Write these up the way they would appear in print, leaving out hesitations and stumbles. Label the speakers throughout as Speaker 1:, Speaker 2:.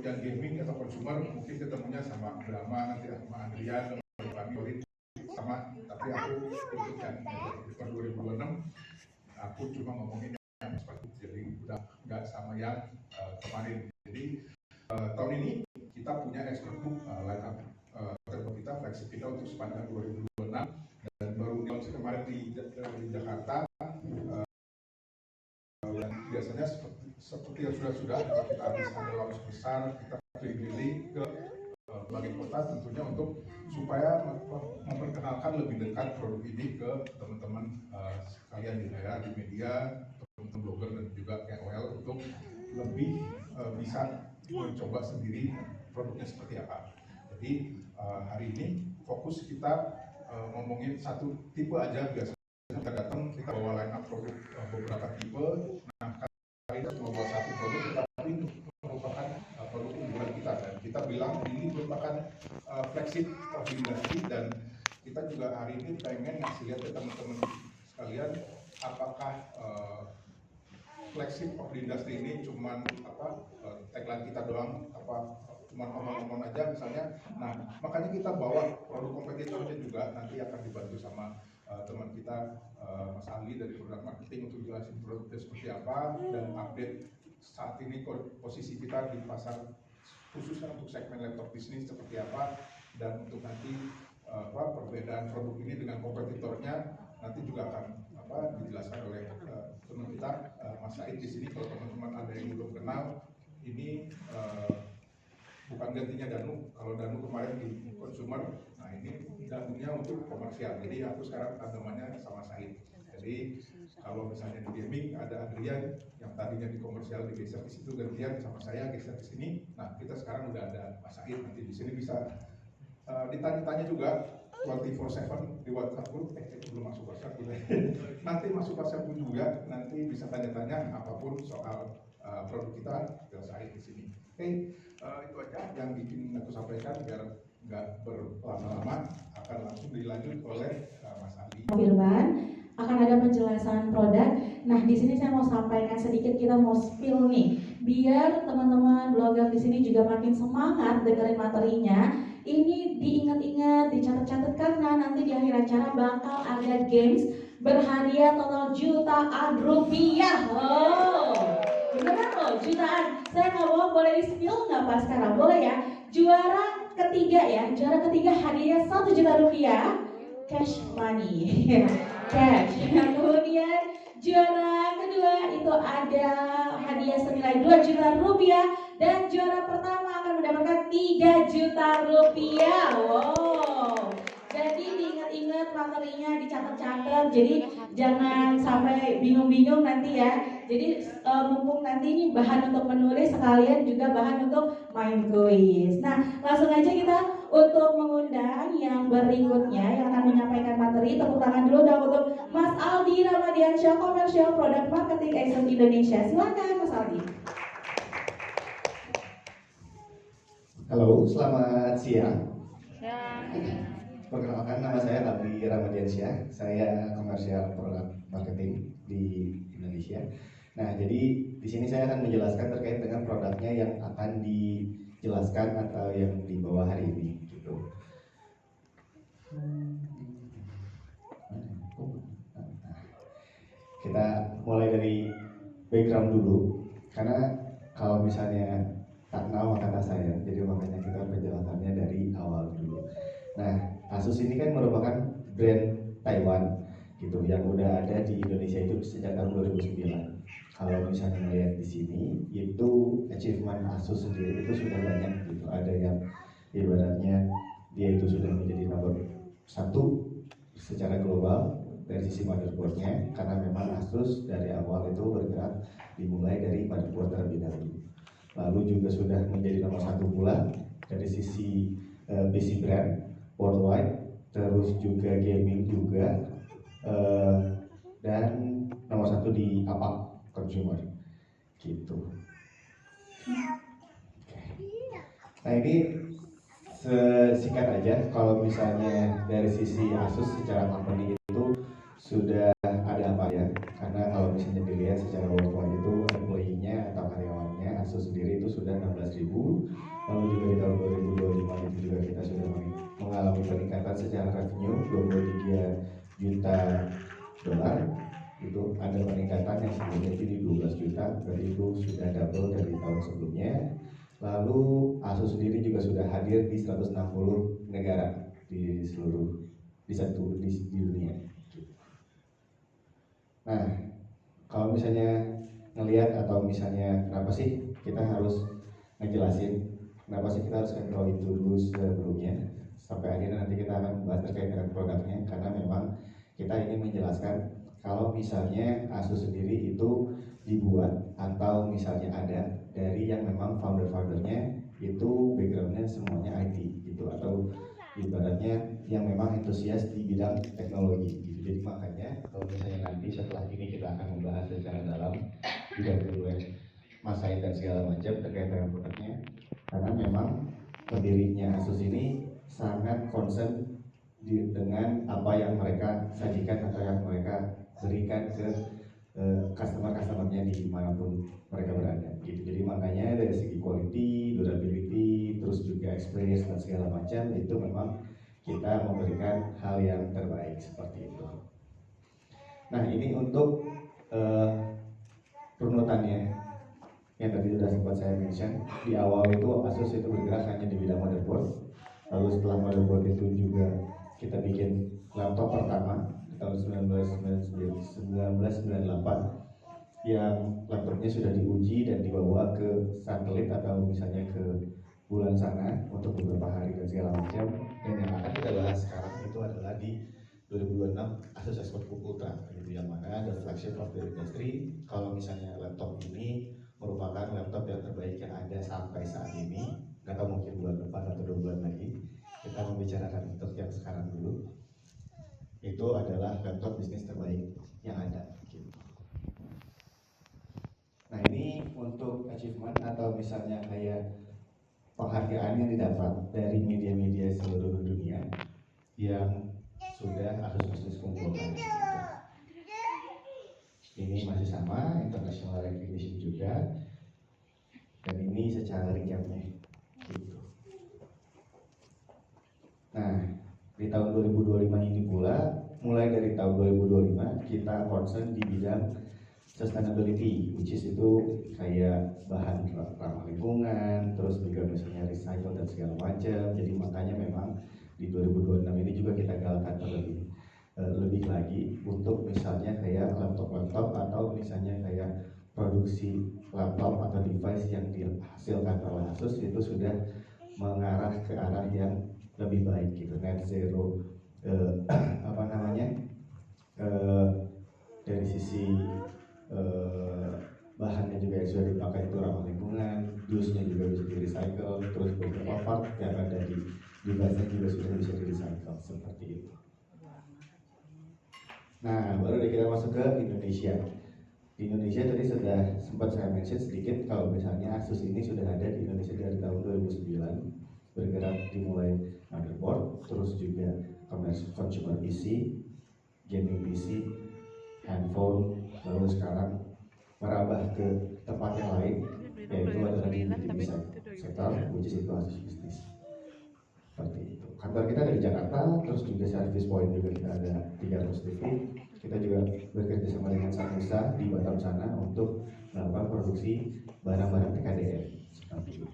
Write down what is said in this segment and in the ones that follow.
Speaker 1: yang gaming atau consumer mungkin ketemunya sama Brahma, nanti sama Adrian, kami sama, tapi aku untuk yang Desember 2026 aku cuma ngomongin yang seperti itu, jadi udah nggak sama yang kemarin. Jadi tahun ini kita punya expertbook line up terbaru kita, flagship kita untuk sepanjang 2026 dan baru launch kemarin di Jakarta. Yang biasanya seperti yang sudah kalau kita habis ada launch besar, kita keliling ke berbagai kota tentunya untuk supaya memperkenalkan lebih dekat produk ini ke teman-teman sekalian di daerah, di media, teman-teman blogger dan juga KOL untuk lebih bisa mencoba sendiri produknya seperti apa. Jadi hari ini fokus kita ngomongin satu tipe aja. Biasanya kita datang, kita bawa line up produk beberapa tipe. Nah, kali ini kita bawa satu produk, tapi merupakan produk unggulan kita, dan kita bilang ini merupakan flagship of the industry, dan kita juga hari ini pengen ngasih lihat ke teman-teman sekalian apakah flagship of the industry ini cuman tagline kita doang, cuma ngomong-ngomong aja misalnya. Nah, makanya kita bawa produk kompetitornya juga, nanti akan dibantu sama teman kita Mas Ali dari produk marketing untuk jelasin produknya seperti apa dan update saat ini posisi kita di pasar khususnya untuk segmen laptop bisnis seperti apa, dan untuk nanti perbedaan produk ini dengan kompetitornya nanti juga akan dijelaskan oleh teman kita Mas Said di sini. Kalau teman-teman ada yang belum kenal, ini bukan gantinya Danu. Kalau Danu kemarin di consumer, nah ini Danunya untuk komersial. Jadi aku sekarang tandemannya sama Said. Jadi kalau misalnya di gaming ada Adrian yang tadinya di komersial digeser di situ, gantian sama saya geser di sini. Nah, kita sekarang udah ada Mas Said, nanti di sini bisa ditanya-tanya juga 24/7 di WhatsApp group. Belum masuk WhatsApp juga. Nanti masuk WhatsApp pun juga, nanti bisa tanya-tanya apapun soal produk kita ke Said di sini. Oke, itu aja yang bikin aku sampaikan biar nggak berlama-lama. Akan langsung dilanjut oleh Mas Andi.
Speaker 2: Firman akan ada penjelasan produk. Nah, di sini saya mau sampaikan sedikit, kita mau spill nih, biar teman-teman blogger di sini juga makin semangat dengerin materinya. Ini diingat-ingat, dicatat-catat, karena nanti di akhir acara bakal ada games berhadiah total jutaan rupiah. Oh, beneran loh, jutaan. Saya nggak bohong, boleh di spill nggak Pak sekarang? Boleh ya. Juara ketiga hadiahnya 1 juta rupiah. Cash money, cash. Kemudian juara kedua itu ada hadiah senilai 2 juta rupiah, dan juara pertama akan mendapatkan 3 juta rupiah. Wow. Jadi diingat-ingat materinya, dicatat-catat. Jadi jangan sampai bingung-bingung nanti ya. Jadi mumpung nanti ini bahan untuk menulis, sekalian juga bahan untuk main kuis. Nah, langsung aja kita untuk mengundang yang berikutnya yang akan menyampaikan materi. Tepuk tangan dulu dong untuk Mas Aldi Ramadiansyah, Commercial Product Marketing Agent Indonesia. Silakan Mas Aldi.
Speaker 3: Halo, selamat siang. Perkenalkan, nama saya Aldi Ramadiansyah. Saya Commercial Product Marketing di Indonesia. Nah, jadi di sini saya akan menjelaskan terkait dengan produknya yang akan dijelaskan atau yang dibawa hari ini, gitu. Kita mulai dari background dulu, karena kalau misalnya tak kenal maka tak sayang, jadi makanya kita penjelasannya dari awal dulu. Nah, Asus ini kan merupakan brand Taiwan, gitu, yang udah ada di Indonesia itu sejak tahun 2009. Kalau misalnya melihat di sini, itu achievement Asus sendiri itu sudah banyak, gitu. Ada yang ibaratnya dia itu sudah menjadi nomor 1 secara global dari sisi motherboardnya, karena memang Asus dari awal itu bergerak dimulai dari motherboard terlebih dahulu. Lalu juga sudah menjadi nomor 1 pula dari sisi PC brand worldwide, terus juga gaming juga, dan nomor 1 di APAC consumer, gitu. Nah, ini singkat aja, kalau misalnya dari sisi Asus secara company itu sudah ada apa ya, karena kalau misalnya dilihat secara worldwide itu employee-nya atau karyawannya ASUS sendiri itu sudah 16.000. Lalu juga di tahun 2025 itu juga kita sudah mengalami peningkatan secara revenue 23 juta dolar. Itu ada peningkatan yang sebelumnya itu di 12 juta, berarti itu sudah double dari tahun sebelumnya. Lalu ASUS sendiri juga sudah hadir di 160 negara di seluruh di dunia. Nah, kalau misalnya ngelihat atau misalnya kenapa sih kita harus ngejelasin, kenapa sih kita harus intro itu dulu sebelumnya sampai akhirnya nanti kita akan membahas terkait dengan produknya, karena memang kita ingin menjelaskan kalau misalnya ASUS sendiri itu dibuat atau misalnya ada dari yang memang founder-foundernya itu backgroundnya semuanya IT gitu, atau ibaratnya yang memang antusias di bidang teknologi gitu. Jadi makanya kalau misalnya nanti setelah ini kita akan membahas secara dalam bidang kedua masalah dan segala macam terkait dengan produknya, karena memang pendirinya ASUS ini sangat concern dengan apa yang mereka sajikan atau yang mereka berikan ke customer-customernya di manapun mereka berada gitu. Jadi makanya dari segi quality, durability, terus juga experience dan segala macam itu memang kita memberikan hal yang terbaik seperti itu. Nah, ini untuk runutannya yang tadi sudah sempat saya mention. Di awal itu ASUS itu bergerak hanya di bidang motherboard. Lalu setelah motherboard itu juga kita bikin laptop pertama di tahun 1998 yang laptopnya sudah diuji dan dibawa ke satelit atau misalnya ke bulan sana untuk beberapa hari dan segala macam. Dan yang akan kita bahas sekarang itu adalah di 2026 ASUS ExpertBook Ultra, gitu, yang mana the flagship of the industry. Kalau misalnya laptop ini merupakan laptop yang terbaik yang ada sampai saat ini, nggak tahu mungkin bulan depan atau 2 bulan lagi. Kita membicarakan untuk yang sekarang dulu. Itu adalah laptop bisnis terbaik yang ada. Gitu. Nah, ini untuk achievement atau misalnya kayak penghargaan yang didapat dari media-media seluruh dunia yang sudah ASUS kumpulkan. Gitu. Ini masih sama, international recognition juga. Dan ini secara recapnya. Gitu. Nah, di tahun 2025 ini pula, mulai dari tahun 2025 kita concern di bidang sustainability, which is itu kayak bahan ramah lingkungan, terus juga misalnya recycle dan segala macam. Jadi makanya memang di 2026 ini juga kita galakkan lebih lagi untuk misalnya kayak laptop atau misalnya kayak produksi laptop atau device yang dihasilkan oleh ASUS itu sudah mengarah ke arah yang lebih baik gitu, net zero dari sisi bahannya juga yang sudah dipakai itu ramah lingkungan, dusnya juga bisa di recycle, terus beberapa part yang ada di device-nya juga sudah bisa di recycle seperti itu. Nah, baru deh kita masuk ke Indonesia. Di Indonesia tadi sudah sempat saya mention sedikit kalau misalnya ASUS ini sudah ada di Indonesia dari tahun 2009, bergerak dimulai motherboard, terus juga consumer PC, gaming PC, handphone, lalu sekarang merambah ke tempat yang lain, yaitu adalah di B2B sektor, which is itu ASUS Business. Seperti itu. Kantor kita ada di Jakarta, terus juga service point juga kita ada 300 titik. Kita juga bekerja sama dengan Samusa di Batam sana untuk melakukan produksi barang-barang TKDN seperti itu.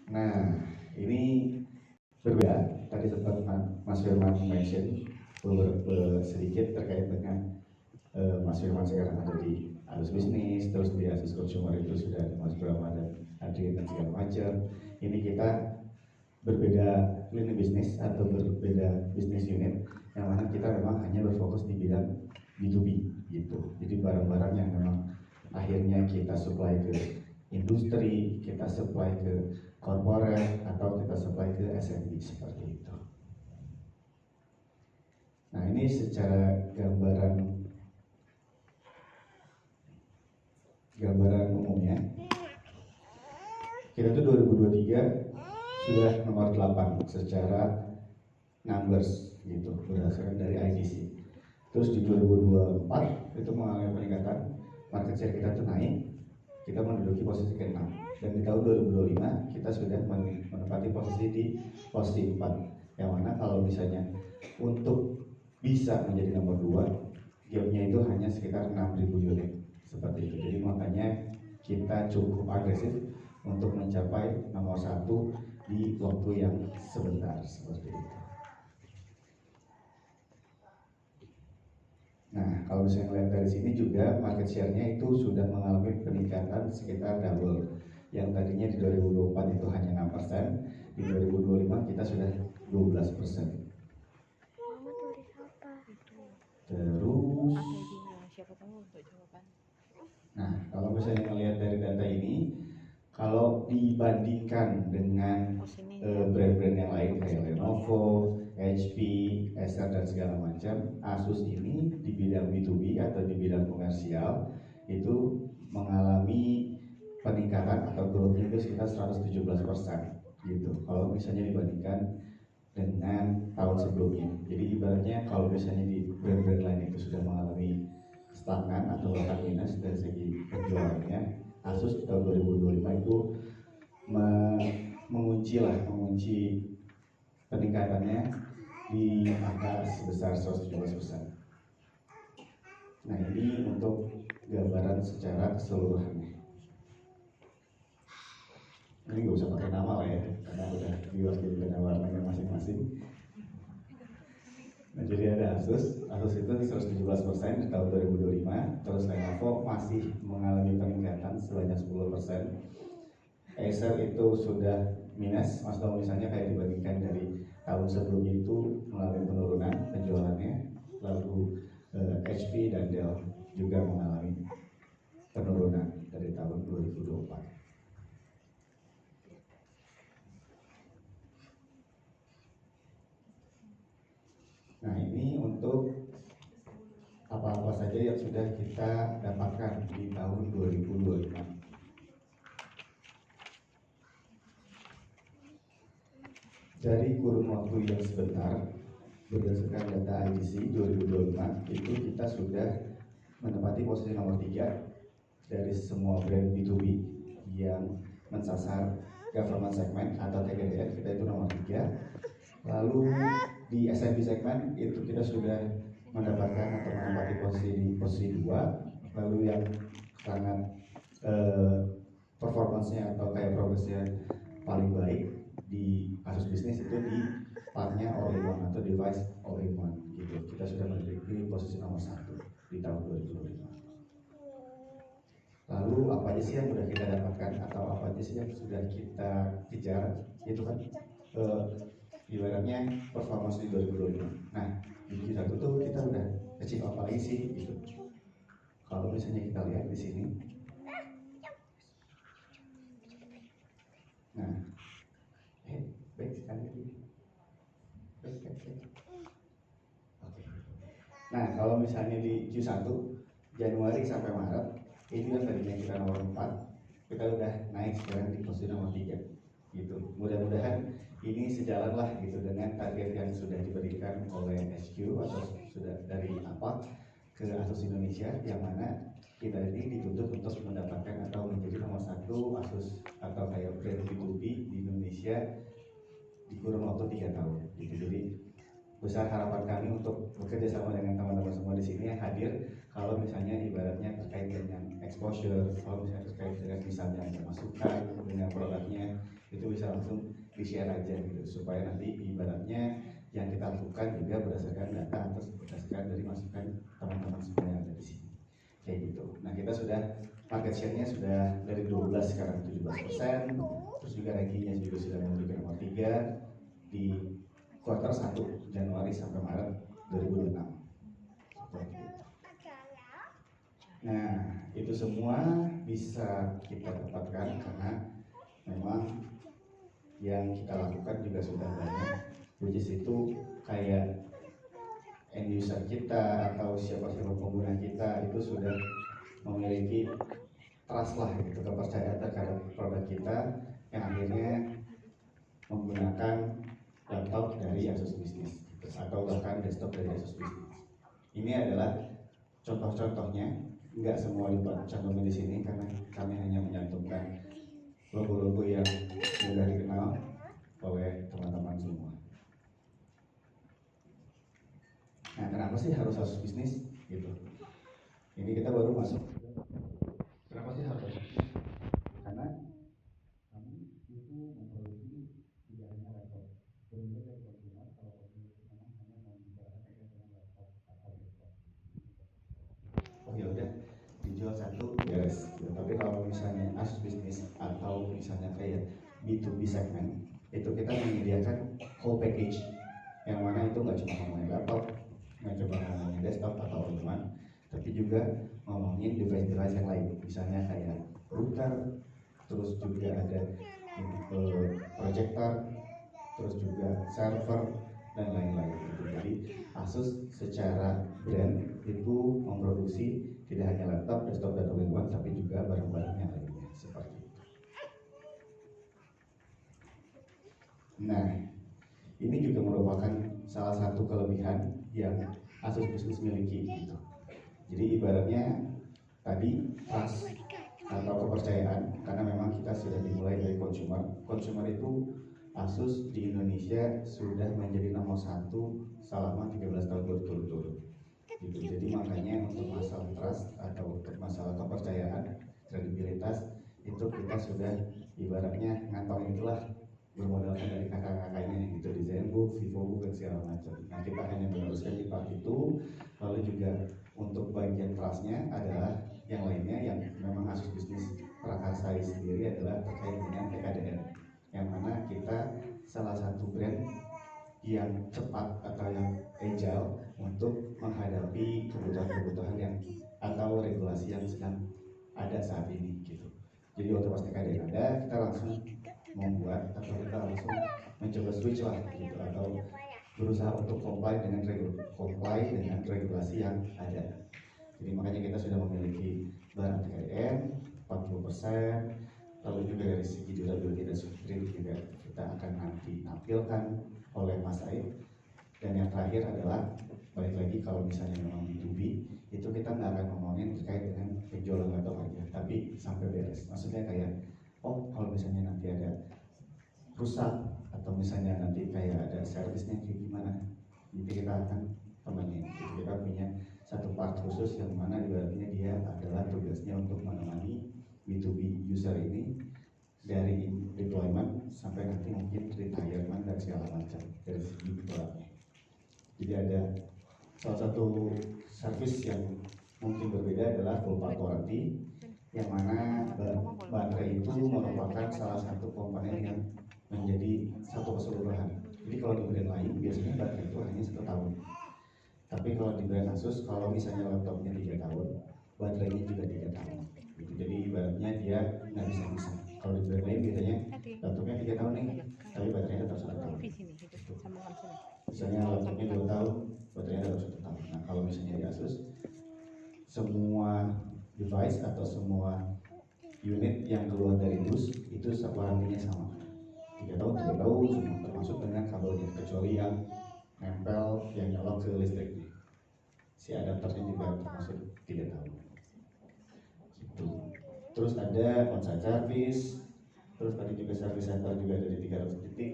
Speaker 3: Nah, ini berbeda. Tadi sempat Mas Firman mention sedikit terkait dengan Mas Firman sekarang ada di ASUS Business, terus di ASUS Consumer itu sudah ada Mas Brahma dan Adrian dan segala macam. Ini kita berbeda lini bisnis atau berbeda bisnis unit, yang mana kita memang hanya berfokus di bidang B2B gitu. Jadi barang-barang yang memang akhirnya kita supply ke industri, kita supply ke corporate, atau kita supply ke SMB seperti itu. Nah, ini secara gambaran umumnya. Kita tuh 2023 sudah nomor 8 secara numbers gitu berdasarkan dari IDC. Terus di 2024 itu mengalami peningkatan, market share kita tuh naik menduduki posisi ke-6, dan di tahun 2025 kita sudah menempati posisi di posisi 4, yang mana kalau misalnya untuk bisa menjadi nomor 2, gapnya itu hanya sekitar 6.000 unit seperti itu. Jadi makanya kita cukup agresif untuk mencapai nomor 1 di waktu yang sebentar seperti itu. Nah, kalau misalnya melihat dari sini juga market share-nya itu sudah mengalami peningkatan sekitar double. Yang tadinya di 2024 itu hanya 6%, di 2025 kita sudah 12%. Terus, nah kalau misalnya melihat dari data ini, kalau dibandingkan dengan brand-brand yang lain kayak Lenovo, HP, Acer dan segala macam, Asus ini di bidang B2B atau di bidang komersial itu mengalami peningkatan atau growth-nya itu sekitar 117% gitu. Kalau misalnya dibandingkan dengan tahun sebelumnya. Jadi ibaratnya kalau misalnya di brand-brand lain itu sudah mengalami stagnan atau bahkan minus dari segi penjualannya, Asus di tahun 2025 itu mengunci peningkatannya di angka sebesar 117%. Nah, ini untuk gambaran secara keseluruhannya. Ini nggak usah pakai nama lah ya, karena udah diwakili dengan warnanya masing-masing. Nah, jadi ada Asus itu 117% di tahun 2025, terus Lenovo masih mengalami peningkatan sebanyak 10%. Acer itu sudah minus, maksudnya misalnya kayak dibandingkan dari tahun sebelumnya itu mengalami penurunan penjualannya. Lalu HP dan Dell juga mengalami penurunan dari tahun 2024. Nah, ini untuk apa-apa saja yang sudah kita dapatkan di tahun 2025. Dari kurun waktu yang sebentar, berdasarkan data IDC 2025, itu kita sudah menempati posisi nomor 3 dari semua brand B2B yang mensasar government segment atau TGDF, kita itu nomor 3. Lalu di SMB segmen itu kita sudah mendapatkan atau menempati posisi di posisi 2. Lalu yang sangat performance-nya atau kayak progresnya paling baik di Asus bisnis itu di partnya all-in-one atau device all-in-one gitu. Kita sudah menduduki posisi nomor 1 di tahun 2025. Lalu apa aja sih yang sudah kita dapatkan atau apa aja sih yang sudah kita kejar, itu kan ibaratnya performance di 2025. Nah, di Q1 tuh kita udah achieve apa lagi sih gitu. Kalau misalnya kita lihat di sini. Nah, baik sekali. Oke. Nah, kalau misalnya di Q1 Januari sampai Maret, ini kan tadinya kita nomor 4, kita udah naik sekarang di posisi nomor 3 gitu. Mudah-mudahan ini sejalan lah gitu dengan target yang sudah diberikan oleh SQ atau sudah dari apa ke Asus Indonesia, yang mana kita ini dituntut untuk mendapatkan atau menjadi nomor 1 Asus atau kayak brand B2B di Indonesia di kurun waktu 3 tahun gitu. Jadi besar harapan kami untuk bekerja sama dengan teman-teman semua di sini yang hadir. Kalau misalnya ibaratnya terkait dengan exposure, kalau misalnya terkait dengan misalnya ada masukan dengan produknya, itu bisa langsung di-share aja gitu, supaya nanti ibaratnya yang kita lakukan juga berdasarkan data atau berdasarkan dari masukan teman-teman semua yang ada di sini. Kayak gitu. Nah, kita sudah market share-nya sudah dari 12 sekarang 17%, terus juga ranking-nya juga sudah menunjukkan nomor 3 di kuartal 1 Januari sampai Maret 2006. Nah, itu semua bisa kita dapatkan karena memang yang kita lakukan juga sudah banyak, which is itu kayak end user kita atau siapa-siapa pengguna kita itu sudah memiliki trust lah gitu, kepercayaan terhadap produk kita, yang akhirnya menggunakan laptop dari Asus Business atau bahkan desktop dari Asus Business. Ini adalah contoh-contohnya, nggak semua dicantumkan di sini karena kami hanya menyantumkan logo-logo yang sudah dikenal oleh teman-teman semua. Nah, kenapa sih harus Asus bisnis gitu? Ini kita baru masuk. Kenapa sih harus Asus bisnis? Karena kami itu memproduksi tidak hanya laptop, berbeda dari konsumer. Kalau konsumer memang hanya mau membicarakan dengan laptop atau desktop. Oh ya udah, dijual satu beres. Tapi kalau misalnya Asus bisnis atau misalnya kayak B2B segmen, itu kita menyediakan whole package, yang mana itu nggak cuma ngomongin laptop, nggak cuma ngomongin desktop atau all-in-one, tapi juga ngomongin device-device yang lain, misalnya kayak router, terus juga ada projector, terus juga server dan lain-lain gitu. Jadi Asus secara brand itu memproduksi tidak hanya laptop, desktop dan all-in-one, tapi juga barang-barang yang lainnya seperti itu. Nah, ini juga merupakan salah satu kelebihan yang Asus bisnis miliki gitu. Jadi ibaratnya tadi trust atau kepercayaan, karena memang kita sudah dimulai dari consumer. Consumer itu Asus di Indonesia sudah menjadi nomor 1 selama 13 tahun berturut-turut gitu. Jadi makanya untuk masalah trust atau untuk masalah kepercayaan, kredibilitas, itu kita sudah ibaratnya ngantongin itulah, bermodalkan dari kakak-kakaknya gitu, di Zenbook, Vivobook dan segala macam. Nah, kita hanya meneruskan di part itu. Lalu juga untuk bagian trustnya adalah yang lainnya yang memang Asus bisnis prakarsai sendiri adalah terkait dengan TKDN, yang mana kita salah satu brand yang cepat atau yang agile untuk menghadapi kebutuhan-kebutuhan yang atau regulasi yang sedang ada saat ini gitu. Jadi waktu pas TKDN ada, kita langsung membuat atau kita langsung mencoba switch lah gitu, atau berusaha untuk comply dengan regulasi yang ada. Jadi makanya kita sudah memiliki barang TKDN 40%, lalu juga dari segi durability dan security juga kita akan nanti tampilkan oleh Mas Said. Dan yang terakhir adalah balik lagi, kalau misalnya memang B2B itu kita nggak akan ngomongin terkait dengan penjualan laptop aja, tapi sampai beres. Maksudnya kayak, oh kalau misalnya nanti ada rusak atau misalnya nanti kayak ada servisnya kayak gimana, jadi kita akan temenin. Kita punya satu part khusus yang mana ibaratnya dia adalah tugasnya untuk menemani B2B user ini dari deployment sampai nanti mungkin retirement dan segala macam dari segi produknya. Jadi ada salah satu service yang mungkin berbeda adalah full part warranty, yang mana baterai itu merupakan salah satu komponen yang menjadi satu keseluruhan. Jadi kalau di brand lain biasanya baterai itu hanya 1 tahun. Tapi kalau di brand Asus, kalau misalnya laptopnya 3 tahun, baterainya juga 3 tahun. Gitu. Jadi ibaratnya dia nggak bisa. Kalau di brand lain biasanya laptopnya 3 tahun nih, tapi baterainya tetap 1 tahun. Gitu. Misalnya laptopnya 2 tahun, baterainya tetap 1 tahun. Nah kalau misalnya di Asus, semua device atau semua unit yang keluar dari dus itu warrantinya sama, 3 tahun, semua termasuk dengan kabelnya, kecuali yang nempel yang nyolok ke listriknya, si adapternya juga termasuk 3 tahun gitu. Terus ada on-site service, terus tadi juga service center juga dari 300 titik,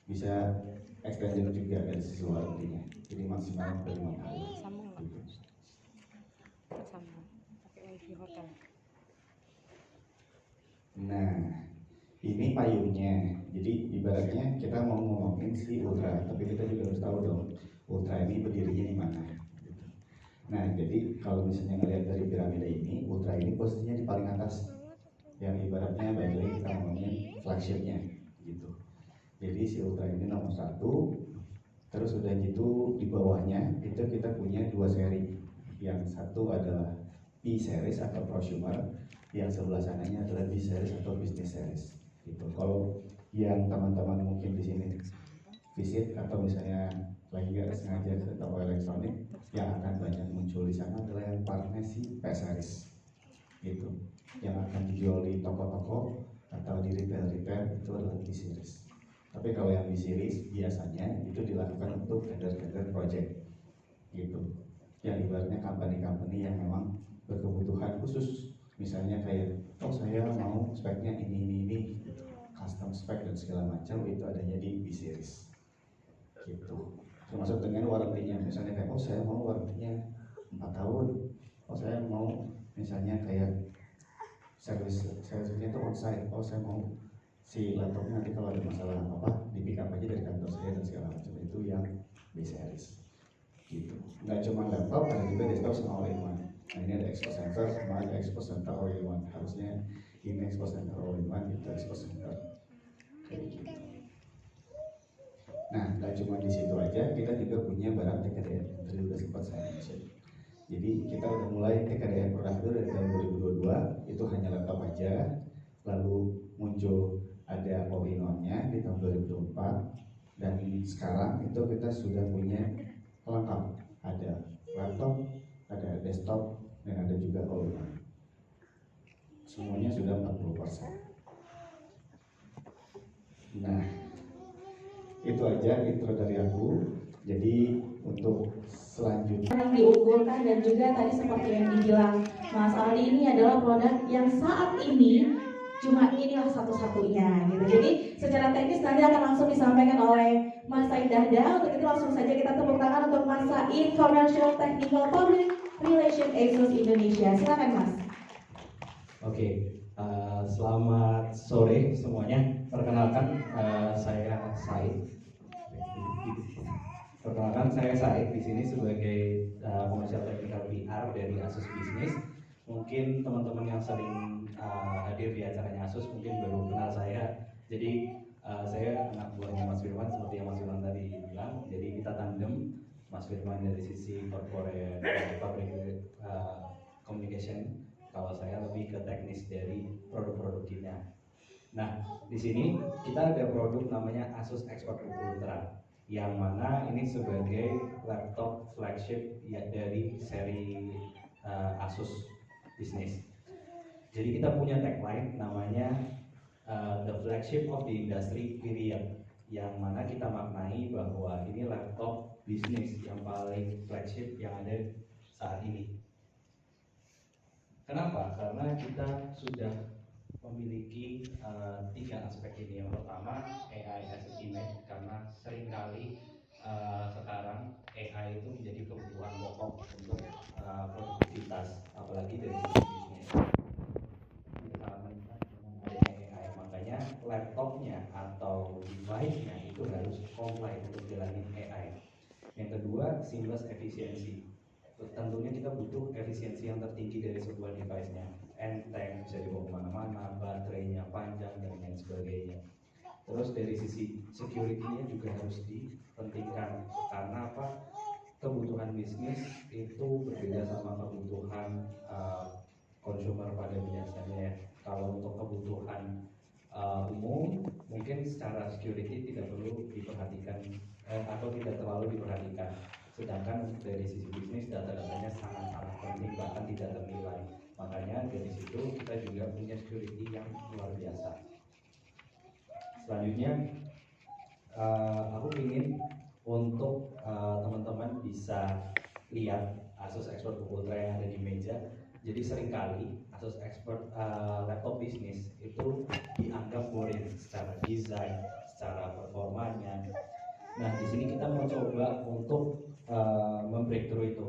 Speaker 3: bisa extended juga dari sisi warrantinya, jadi maksimal sampai 5 tahun gitu. Nah, ini payungnya. Jadi ibaratnya kita mau ngomongin si Ultra, tapi kita juga harus tahu dong Ultra ini berdirinya di mana. Gitu. Nah, jadi kalau misalnya ngelihat dari piramida ini, Ultra ini posisinya di paling atas, yang ibaratnya balik kita ngomongin flagshipnya, gitu. Jadi si Ultra ini nomor 1. Terus udah gitu di bawahnya itu kita punya 2 seri. Yang satu adalah P series atau prosumer, yang sebelah sananya adalah B series atau business series gitu. Kalau yang teman-teman mungkin di sini visit atau misalnya lagi gak sengaja ke toko elektronik, yang akan banyak muncul di sana adalah yang partnya si P series gitu, yang akan dijual di toko-toko atau di retail-retail itu adalah B series. Tapi kalau yang B series biasanya itu dilakukan untuk vendor-vendor project gitu, yang ibaratnya company-company yang memang berkebutuhan khusus, misalnya kayak oh saya mau speknya ini macam itu adanya di B-Series gitu, termasuk dengan warrantinya. Misalnya kayak saya mau warrantinya 4 tahun, saya mau misalnya kayak servisnya itu onsite, saya mau si laptopnya nanti kalau ada masalah apa di pick up aja dari kantor saya dan segala macam, itu yang B-Series gitu. Nggak cuma laptop, ada juga desktop sama all-in-one. Nah ini ada expose center sama ada expose center all-in-one, harusnya ini expose center all-in-one, itu expose center kayak gitu. Nah nggak cuma di situ aja, kita juga punya barang TKDN yang tadi udah sempat saya mention. Jadi kita udah mulai TKDN produk itu dari tahun 2022, itu hanya laptop aja. Lalu muncul ada all-in-one-nya di tahun 2024, dan sekarang itu kita sudah punya lengkap, ada laptop, ada desktop, dan ada juga all-in-one. Semuanya sudah 40%. Nah, itu aja intro dari aku. Jadi untuk selanjutnya
Speaker 2: yang diunggulkan, dan juga tadi seperti yang dibilang Mas Aldi, ini adalah produk yang saat ini cuma inilah satu-satunya gitu. Jadi secara teknis nanti akan langsung disampaikan oleh Mas Said Dahdah. Untuk itu langsung saja kita tepuk tangan untuk Mas Said, Commercial Technical Public Relation ASUS Indonesia. Silakan Mas.
Speaker 4: Oke, selamat sore semuanya. Perkenalkan, saya Said. Perkenalkan, saya Said di sini sebagai Commercial Technical PR dari Asus Business. Mungkin teman-teman yang sering hadir di acaranya Asus mungkin baru kenal saya. Jadi saya anak buahnya Mas Firman, seperti yang Mas Firman tadi bilang. Jadi kita tandem, Mas Firman dari sisi corporate public communication, kalau saya lebih ke teknis dari produk-produknya. Nah, di sini kita ada produk namanya Asus ExpertBook Ultra, yang mana ini sebagai laptop flagship ya dari seri Asus Business. Jadi kita punya tagline namanya The Flagship of the Industry Period, yang mana kita maknai bahwa ini laptop bisnis yang paling flagship yang ada saat ini. Kenapa? Karena kita sudah memiliki 3 aspek ini. Yang pertama, AI as an image, karena seringkali sekarang AI itu menjadi kebutuhan pokok untuk produktivitas, apalagi dari sisi bisnis. Kita sangat meningkat dengan adanya AI, makanya laptopnya atau device-nya itu harus comply untuk jalanin AI. Yang kedua, seamless efficiency. Tentunya kita butuh efisiensi yang tertinggi dari sebuah device-nya, enteng, bisa dibawa kemana-mana, baterainya panjang, dan lain sebagainya. Terus dari sisi security-nya juga harus dipentingkan, karena apa? Kebutuhan bisnis itu berbeda sama kebutuhan consumer pada biasanya ya. Kalau untuk kebutuhan umum, mungkin secara security tidak perlu diperhatikan atau tidak terlalu diperhatikan. Sedangkan dari sisi bisnis data-datanya sangat-sangat penting, bahkan tidak ternilai. Makanya dari situ kita juga punya security yang luar biasa. Selanjutnya aku ingin untuk teman-teman bisa lihat Asus ExpertBook Ultra yang ada di meja. Jadi seringkali Asus laptop bisnis itu dianggap boring secara desain, secara performanya. Nah, di sini kita mau coba untuk membreakthrough itu.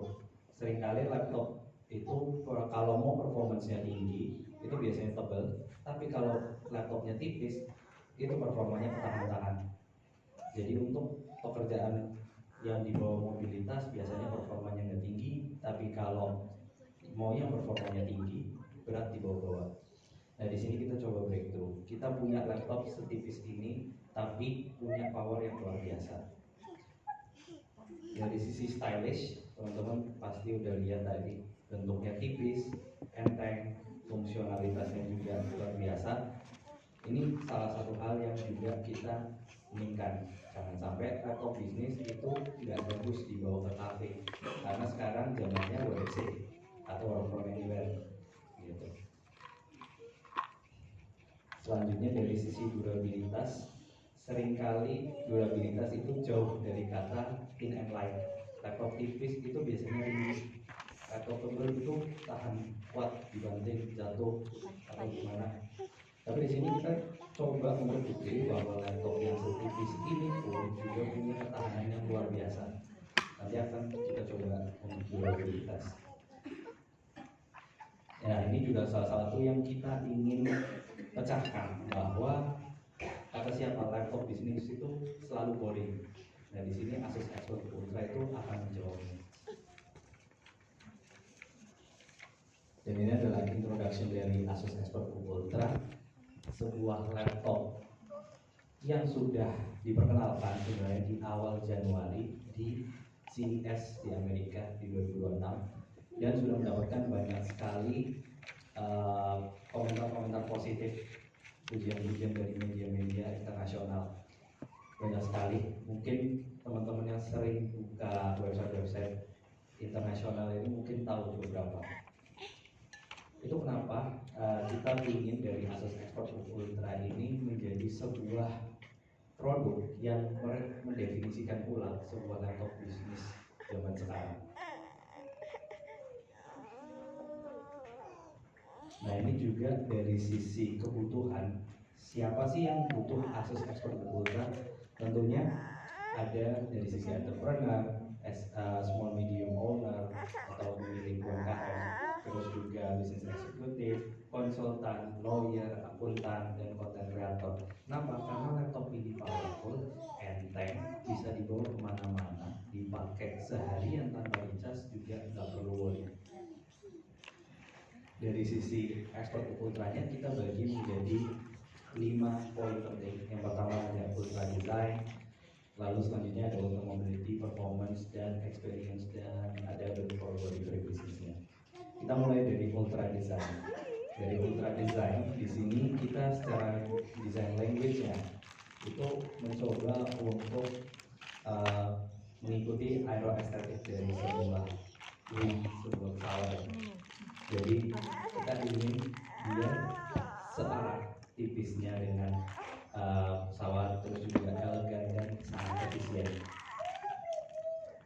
Speaker 4: Seringkali laptop itu kalau mau performance-nya tinggi itu biasanya tebal, tapi kalau laptopnya tipis itu performanya ketahan-tahan. Jadi untuk pekerjaan yang di bawah mobilitas biasanya performanya nggak tinggi, tapi kalau mau yang performanya tinggi berat di bawah-bawah. Nah, di sini kita coba breakthrough. Kita punya laptop setipis ini tapi punya power yang luar biasa. Dari sisi stylish, teman-teman pasti udah lihat tadi, bentuknya tipis, enteng, fungsionalitasnya juga luar biasa. Ini salah satu hal yang juga kita inginkan. Jangan sampai laptop bisnis itu nggak bagus dibawa ke kafe, karena sekarang zamannya WFC atau work from anywhere gitu. Selanjutnya dari sisi durabilitas, seringkali durabilitas itu jauh dari kata thin and light. Laptop tipis itu biasanya ringan, laptop tebal itu tahan kuat dibanting jatuh atau gimana. Tapi di sini kita coba untuk bukti bahwa laptop yang setipis ini pun juga punya ketahanan yang luar biasa. Nanti akan kita coba untuk durabilitas. Ya, ini juga salah satu yang kita ingin pecahkan, bahwa kata siapa laptop bisnis itu selalu boring. Nah, di sini Asus Expert Ultra itu akan menjawabnya. Dan ini adalah introduction dari Asus Expert Ultra, sebuah laptop yang sudah diperkenalkan sebenarnya di awal Januari di CES di Amerika di 2026, dan sudah mendapatkan banyak sekali komentar-komentar positif, pujian-pujian dari media-media internasional. Banyak sekali. Mungkin teman-teman yang sering buka website-website internasional ini mungkin tahu beberapa. Itu kenapa kita ingin dari Asus Expert Ultra ini menjadi sebuah produk yang mendefinisikan ulang sebuah laptop bisnis zaman sekarang. Nah, ini juga dari sisi kebutuhan, siapa sih yang butuh Asus Expert Ultra? Tentunya ada dari sisi entrepreneur, small medium owner atau pemilik UMKM, terus juga business executive, konsultan, lawyer, akuntan, dan content creator. Kenapa? Karena laptop ini powerful, enteng, bisa dibawa kemana-mana, dipakai seharian tanpa dicas, juga nggak perlu worry. Dari sisi Expert Ultranya kita bagi menjadi 5 poin penting. Yang pertama ada Ultra Design, lalu selanjutnya ada Ultra Mobility, Performance, dan Experience, dan ada for delivery bisnisnya. Kita mulai dari Ultra Design. Dari Ultra Design, di sini kita secara design language-nya itu mencoba untuk mengikuti aeroestetik dari sebuah pesawat. Jadi kita ingin dia searah tipisnya dengan pesawat, terus juga elegan dan sangat efisien.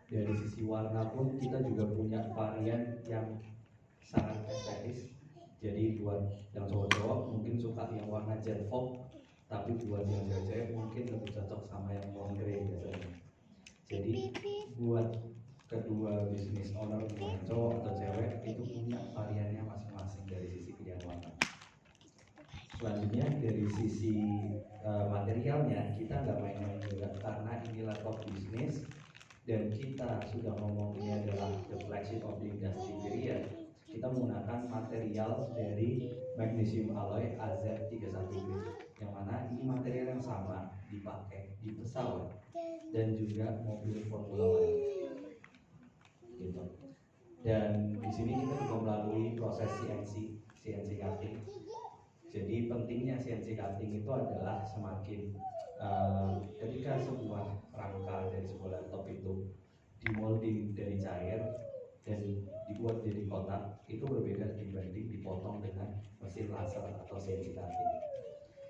Speaker 4: Dari sisi warna pun kita juga punya varian yang sangat estetis. Jadi buat yang cowok-cowok mungkin suka yang warna jet fog, tapi buat yang cewek-cewek mungkin lebih cocok sama yang warna grey biasanya. Jadi buat kedua bisnis owner, yang cowok atau cewek, itu punya variannya masing-masing dari sisi pilihan warna. Selanjutnya dari sisi materialnya kita nggak main-main juga, karena ini laptop bisnis dan kita sudah ngomong ini adalah the flagship of the industry period. Kita menggunakan material dari magnesium alloy AZ31 grade, yang mana ini material yang sama dipakai di pesawat dan juga mobil Formula One. Gitu. Dan di sini kita juga melalui proses CNC cutting. Jadi pentingnya CNC cutting itu adalah semakin ketika sebuah rangka dari sebuah laptop itu dimolding dari cair dan dibuat jadi kotak, itu berbeda dibanding dipotong dengan mesin laser atau CNC cutting.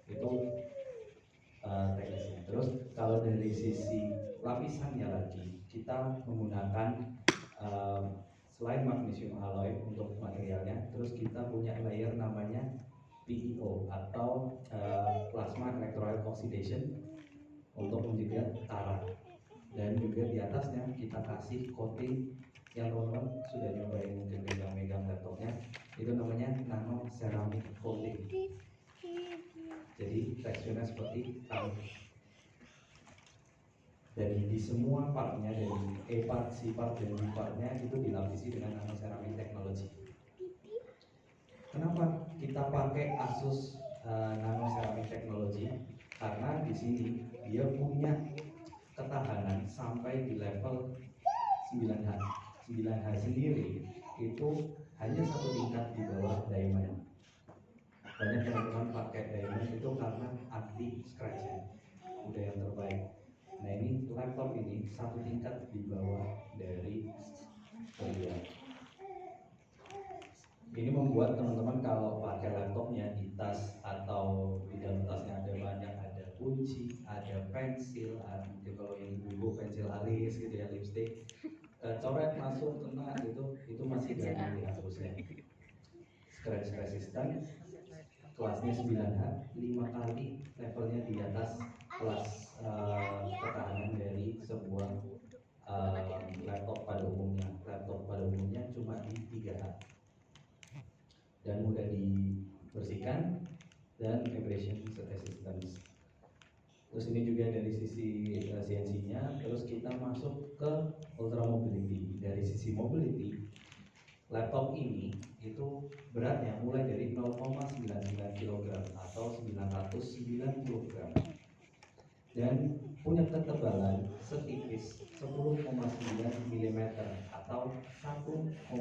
Speaker 4: Itu teknisnya. Terus kalau dari sisi lapisannya lagi, kita menggunakan selain magnesium alloy untuk materialnya, terus kita punya layer namanya PEO atau plasma electrolyte oxidation untuk mencegah karat. Dan juga di atasnya kita kasih coating yang teman-teman sudah nyobain mungkin megang laptopnya, itu namanya nano ceramic coating. Jadi teksturnya seperti tali. Dan di semua partnya, dari A part, C part, dan D partnya itu dilapisi dengan nano ceramic technology. Kenapa kita pakai Asus nano ceramic technology? Karena di sini dia punya ketahanan sampai di level 9H. 9H sendiri itu hanya satu tingkat di bawah diamond. Banyak teman-teman pakai diamond itu karena anti scratch, udah yang terbaik. Nah, ini laptop ini satu tingkat di bawah dari beliau. Ini membuat teman-teman kalau pakai laptopnya di tas atau di dalam tasnya ada banyak, ada kunci, ada pensil, kalau yang ibu pensil alis gitu ya, lipstick, coret masuk kena gitu, itu masih dari Asusnya. Scratch resistant, kelasnya 9H, 5 kali levelnya di atas kelas ketahanan dari sebuah laptop pada umumnya. Laptop pada umumnya cuma di 3H dan mudah dibersihkan dan vibration resistance. Terus ini juga dari sisi CNC-nya. Terus kita masuk ke ultra mobility. Dari sisi mobility, laptop ini itu beratnya mulai dari 0,99 kg atau 990 gram dan punya ketebalan setipis 10,9 mm atau 1,09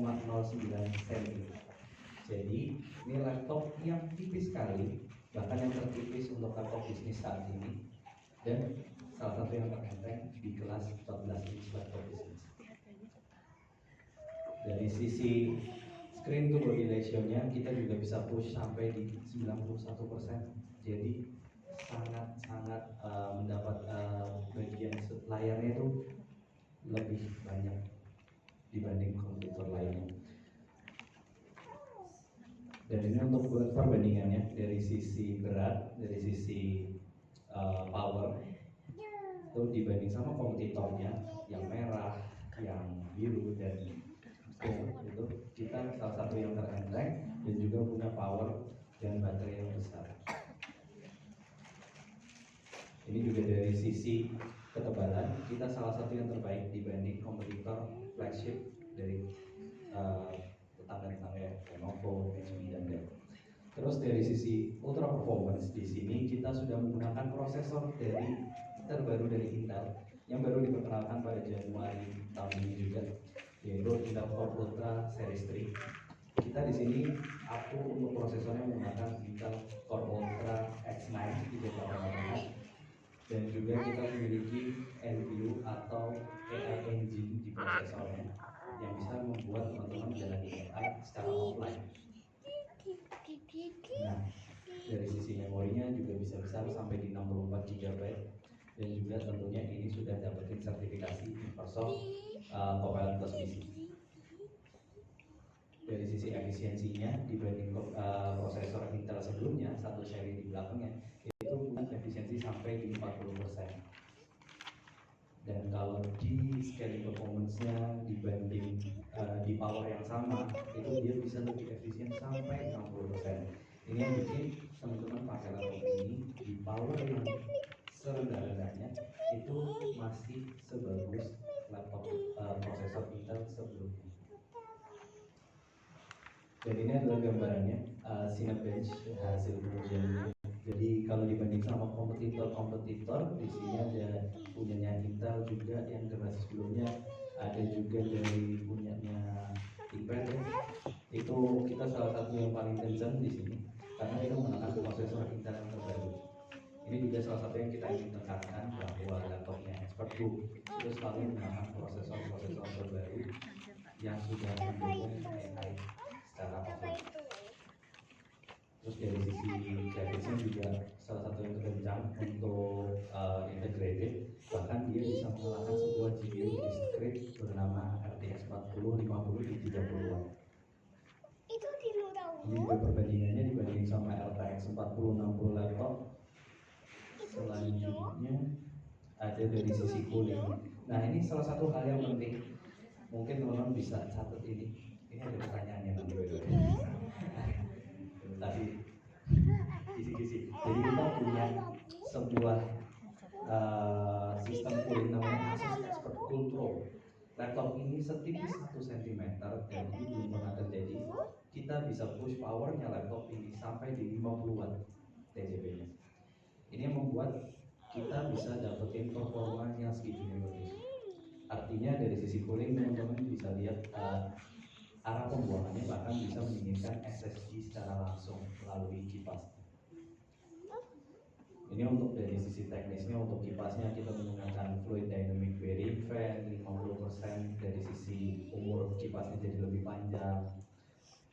Speaker 4: cm. Jadi ini laptop yang tipis sekali, bahkan yang tertipis untuk laptop bisnis saat ini, dan salah satu yang terenteng di kelas 14 inch laptop bisnis. Dari sisi screen to body ratio-nya kita juga bisa push sampai di 91%. Jadi sangat mendapat bagian layarnya itu lebih banyak dibanding komputer lainnya. Dan ini untuk perbandingannya dari sisi berat, dari sisi power itu dibanding sama kompetitornya yang merah, yang biru dan itu kita salah satu yang terenteng dan juga punya power dan baterai yang besar. Ini juga dari sisi ketebalan kita salah satu yang terbaik dibanding kompetitor flagship dari tetangga-tetangga Lenovo, HP dan Dell. Terus dari sisi ultra performance di sini kita sudah menggunakan prosesor dari terbaru dari Intel yang baru diperkenalkan pada Januari tahun ini juga, yaitu Intel Core Ultra Series 3. Kita di sini aku untuk prosesornya menggunakan Intel Core Ultra X9 388 dan juga kita memiliki NPU atau AI engine di prosesornya yang bisa membuat teman-teman menjalani AI secara offline. Nah, dari sisi memorinya juga bisa besar sampai di 64 GB dan juga tentunya ini sudah dapetin sertifikasi Microsoft Copilot Plus PC. Dari sisi efisiensinya dibanding prosesor Intel sebelumnya satu seri di belakangnya itu punya efisiensi sampai di 40%. Dan kalau di scaling performance-nya dibanding di power yang sama itu dia bisa lebih efisien sampai 60%. Ini yang bikin teman-teman pakai laptop ini di power yang serendah-rendahnya itu masih sebagus laptop prosesor Intel sebelumnya. Dan ini adalah gambarannya Cinebench hasil pengujiannya. Jadi kalau dibanding sama kompetitor di sini ada punyanya Intel juga yang generasi sebelumnya, ada juga dari punyanya ThinkPad ya. Itu kita salah satu yang paling kencang di sini karena kita menggunakan prosesor Intel yang terbaru. Ini juga salah satu yang kita ingin tekankan bahwa laptopnya ExpertBook itu selalu menggunakan prosesor terbaru yang sudah mendukung AI secara offline. Terus dari sisi grafisnya juga salah satu yang terkencang untuk integrated, bahkan dia bisa mengalahkan sebuah GPU discrete bernama RTX 4050 di 30 watt. Ini juga perbandingannya dibanding sama RTX 4060 laptop. Selanjutnya ada dari sisi cooling. Nah ini salah satu hal yang penting, mungkin teman-teman bisa catat ini. Ini ada pertanyaannya nanti tadi kisi-kisi. Jadi kita punya sebuah sistem cooling namanya Asus ExpertCool Pro. Laptop ini setipis 1 cm dan ini belum pernah terjadi. Kita bisa push powernya laptop ini sampai di 50 watt TDP-nya. Ini yang membuat kita bisa dapetin performa yang segitunya bagus. Artinya dari sisi cooling teman-teman bisa lihat arah pembuangannya bahkan bisa menginginkan SSD secara langsung melalui kipas. Ini untuk dari sisi teknisnya, untuk kipasnya kita menggunakan fluid dynamic bearing fan 50%, dari sisi umur kipasnya jadi lebih panjang.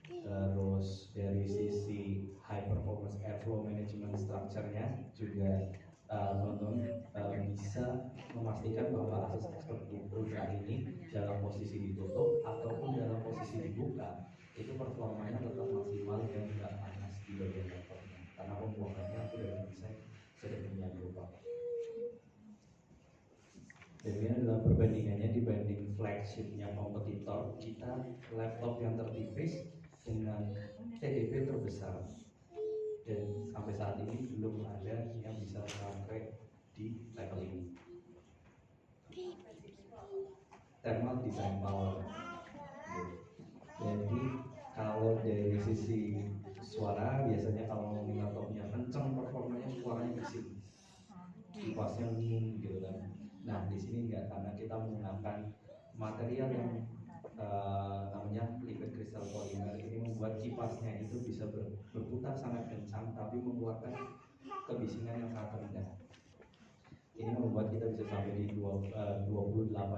Speaker 4: Terus dari sisi high performance airflow management structure-nya juga teman-teman bisa memastikan bahwa Asus ExpertBook Ultra ini dalam posisi ditutup ataupun dalam posisi dibuka itu performanya tetap maksimal dan tidak panas di bagian laptopnya. karena pembuangannya aku udah desain sedemikian rupa. Dan ini adalah perbandingannya dibanding flagshipnya kompetitor. Kita laptop yang tertipis dengan TDP terbesar, dan sampai saat ini belum ada yang bisa sampai di level ini. Thermal design power. Jadi kalau dari sisi suara, biasanya kalau ngomongin laptopnya kenceng, performanya suaranya bising, kipasnya nging gitu kan. Nah di sini enggak, karena kita menggunakan material yang namanya liquid crystal polymer. Ini membuat kipasnya itu bisa berputar sangat kencang, tapi mengeluarkan kebisingan yang sangat rendah. Ini membuat kita bisa sampai di 28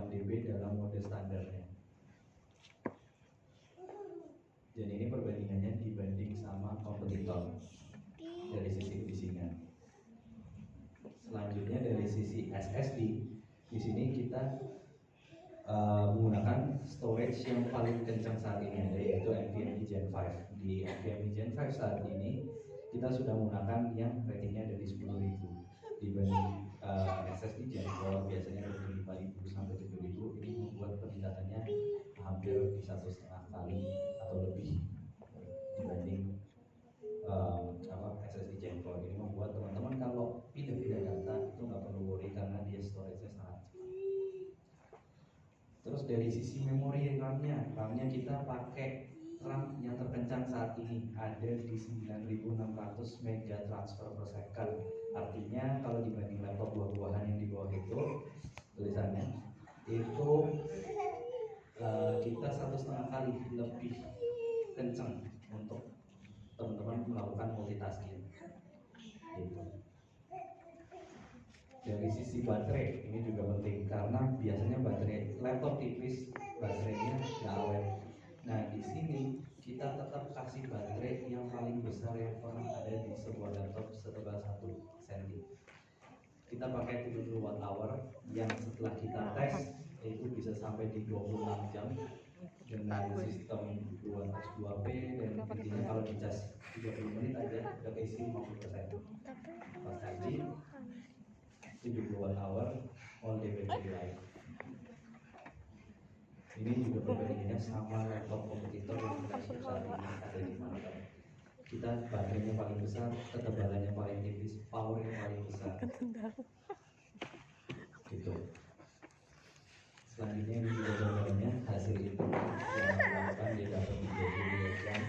Speaker 4: dB dalam mode standarnya. Dan ini perbandingannya dibanding sama kompetitor dari sisi kebisingan. Selanjutnya dari sisi SSD, di sini kita menggunakan storage yang paling kencang saat ini, yaitu NVMe Gen 5. Di NVMe Gen 5 saat ini kita sudah menggunakan yang ratingnya dari 10.000 dibanding SSD Gen 4 biasanya dari 5.000 sampai 7.000. Ini membuat peningkatannya hampir di 1,5 kali atau lebih dibanding SSD Gen 4. Ini membuat teman-teman kalau pindah-pindah data itu nggak perlu worry karena dia storage-nya sangat cepat. Terus dari sisi memori RAM-nya kita pakai RAM yang terkencang saat ini ada di 9.600 mega transfer per second. Artinya kalau dibanding laptop buah-buahan yang di bawah itu tulisannya itu kita 1,5 kali lebih kencang untuk teman-teman melakukan multitasking gitu. Dari sisi baterai ini juga penting karena biasanya baterai laptop tipis baterainya nggak awet. Nah di sini kita tetap kasih baterai yang paling besar yang pernah ada di sebuah laptop setebal 1 cm. Kita pakai 70 watt hour yang setelah kita tes itu bisa sampai di 26 jam dengan sistem 2X2P, dan intinya kalau dicas 30 menit aja udah keisi 50%. Pas ngaji 70 watt hour all day battery life. Ini juga perbandingannya sama laptop kompetitor yang kita saat ini ada di mana. Kita baterainya paling besar, ketebalannya paling tipis, powernya paling besar. Gitu. Selanjutnya ini juga gambarnya hasil itu yang dilakukan di dapat 32 jam.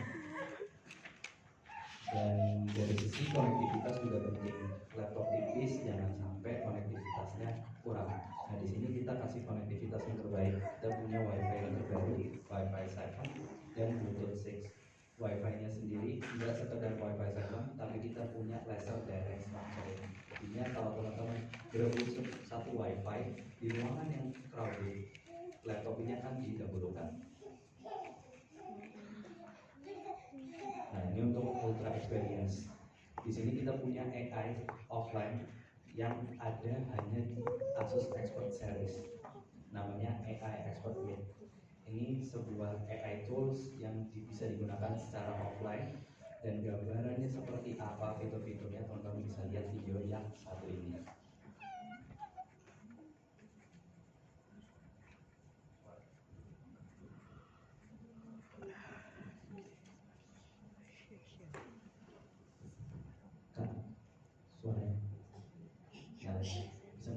Speaker 4: Dan dari sisi konektivitas juga penting. Laptop tipis jangan sampai konektivitasnya kurang. Nah di sini kita kasih konektivitas yang terbaik. Kita punya WiFi yang terbaru, WiFi 7 dan Bluetooth 6. WiFi-nya sendiri tidak sekedar WiFi 7, tapi kita punya laser direct structure. Artinya kalau teman-teman berebut satu WiFi di ruangan yang crowded, laptop ini akan didahulukan. Nah ini untuk ultra experience. Di sini kita punya AI offline yang ada hanya di Asus Expert Series, namanya AI Expert Mid. Ini sebuah AI tools yang bisa digunakan secara offline, dan gambarannya seperti apa fitur-fiturnya teman-teman bisa lihat video yang satu ini. Suaranya ya, bisa.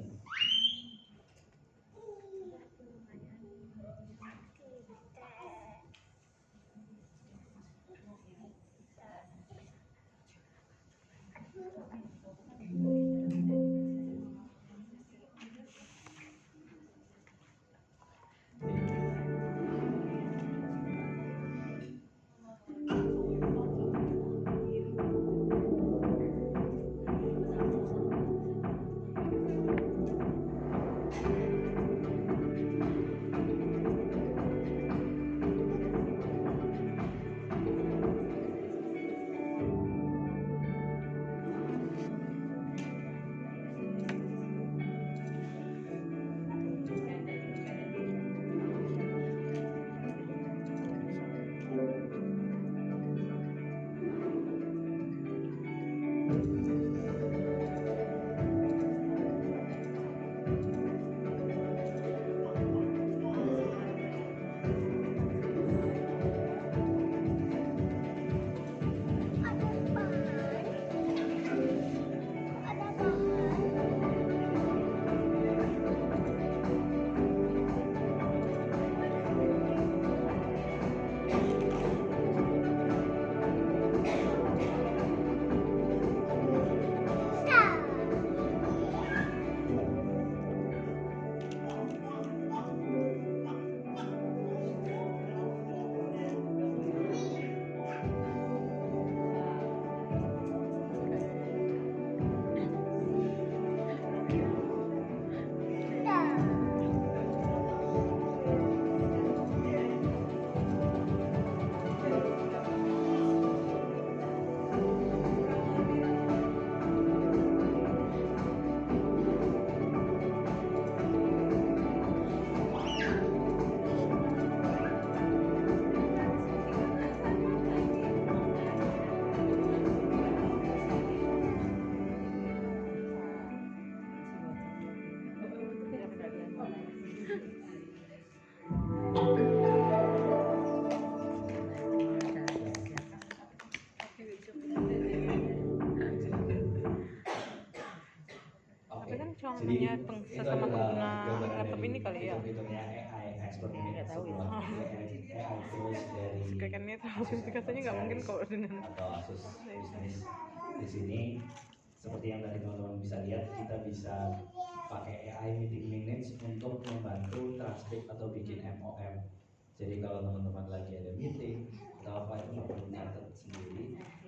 Speaker 4: Jadi
Speaker 5: namanya
Speaker 4: itu
Speaker 5: sesama
Speaker 4: adalah
Speaker 5: pengguna
Speaker 4: gambaran
Speaker 5: laptop
Speaker 4: dari
Speaker 5: ini kali ya.
Speaker 4: fitur-fiturnya AI Expert ini.
Speaker 5: Nggak tahu ya.
Speaker 4: Sebuah AI tools dari
Speaker 5: Kayaknya tahu
Speaker 4: Asus
Speaker 5: aplikasinya nggak mungkin
Speaker 4: Series
Speaker 5: kalau dengan
Speaker 4: atau Asus Business. Di sini seperti yang tadi teman-teman bisa lihat, kita bisa pakai AI Meeting Minutes untuk membantu transkrip atau bikin MOM. Jadi kalau teman-teman lagi ada meeting atau apa itu nggak perlu catat sendiri,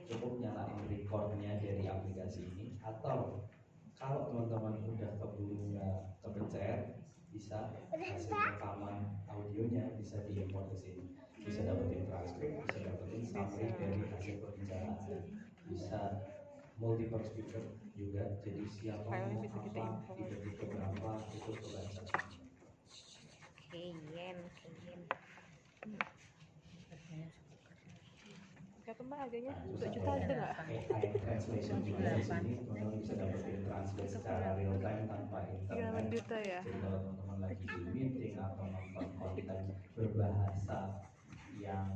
Speaker 4: cukup nyalain recordnya dari aplikasi ini. Atau kalau teman-teman udah keburu nggak kepencet, bisa hasil rekaman audionya bisa diimport ke sini, bisa dapetin transkrip, bisa dapetin summary dari hasil pembicaraan, bisa multiple speaker juga, jadi siapa
Speaker 5: filenya
Speaker 4: mau
Speaker 5: bisa kita
Speaker 4: apa
Speaker 5: import.
Speaker 4: di detik keberapa itu kebaca.
Speaker 5: Kata Mbak harganya
Speaker 4: Nah,
Speaker 5: 2
Speaker 4: terus
Speaker 5: juta ada nggak?
Speaker 4: AI translation juga di sini, teman-teman bisa dapetin translate secara real time tanpa
Speaker 5: 3
Speaker 4: internet.
Speaker 5: juta ya.
Speaker 4: Jadi kalau teman-teman lagi di meeting atau nonton konten berbahasa yang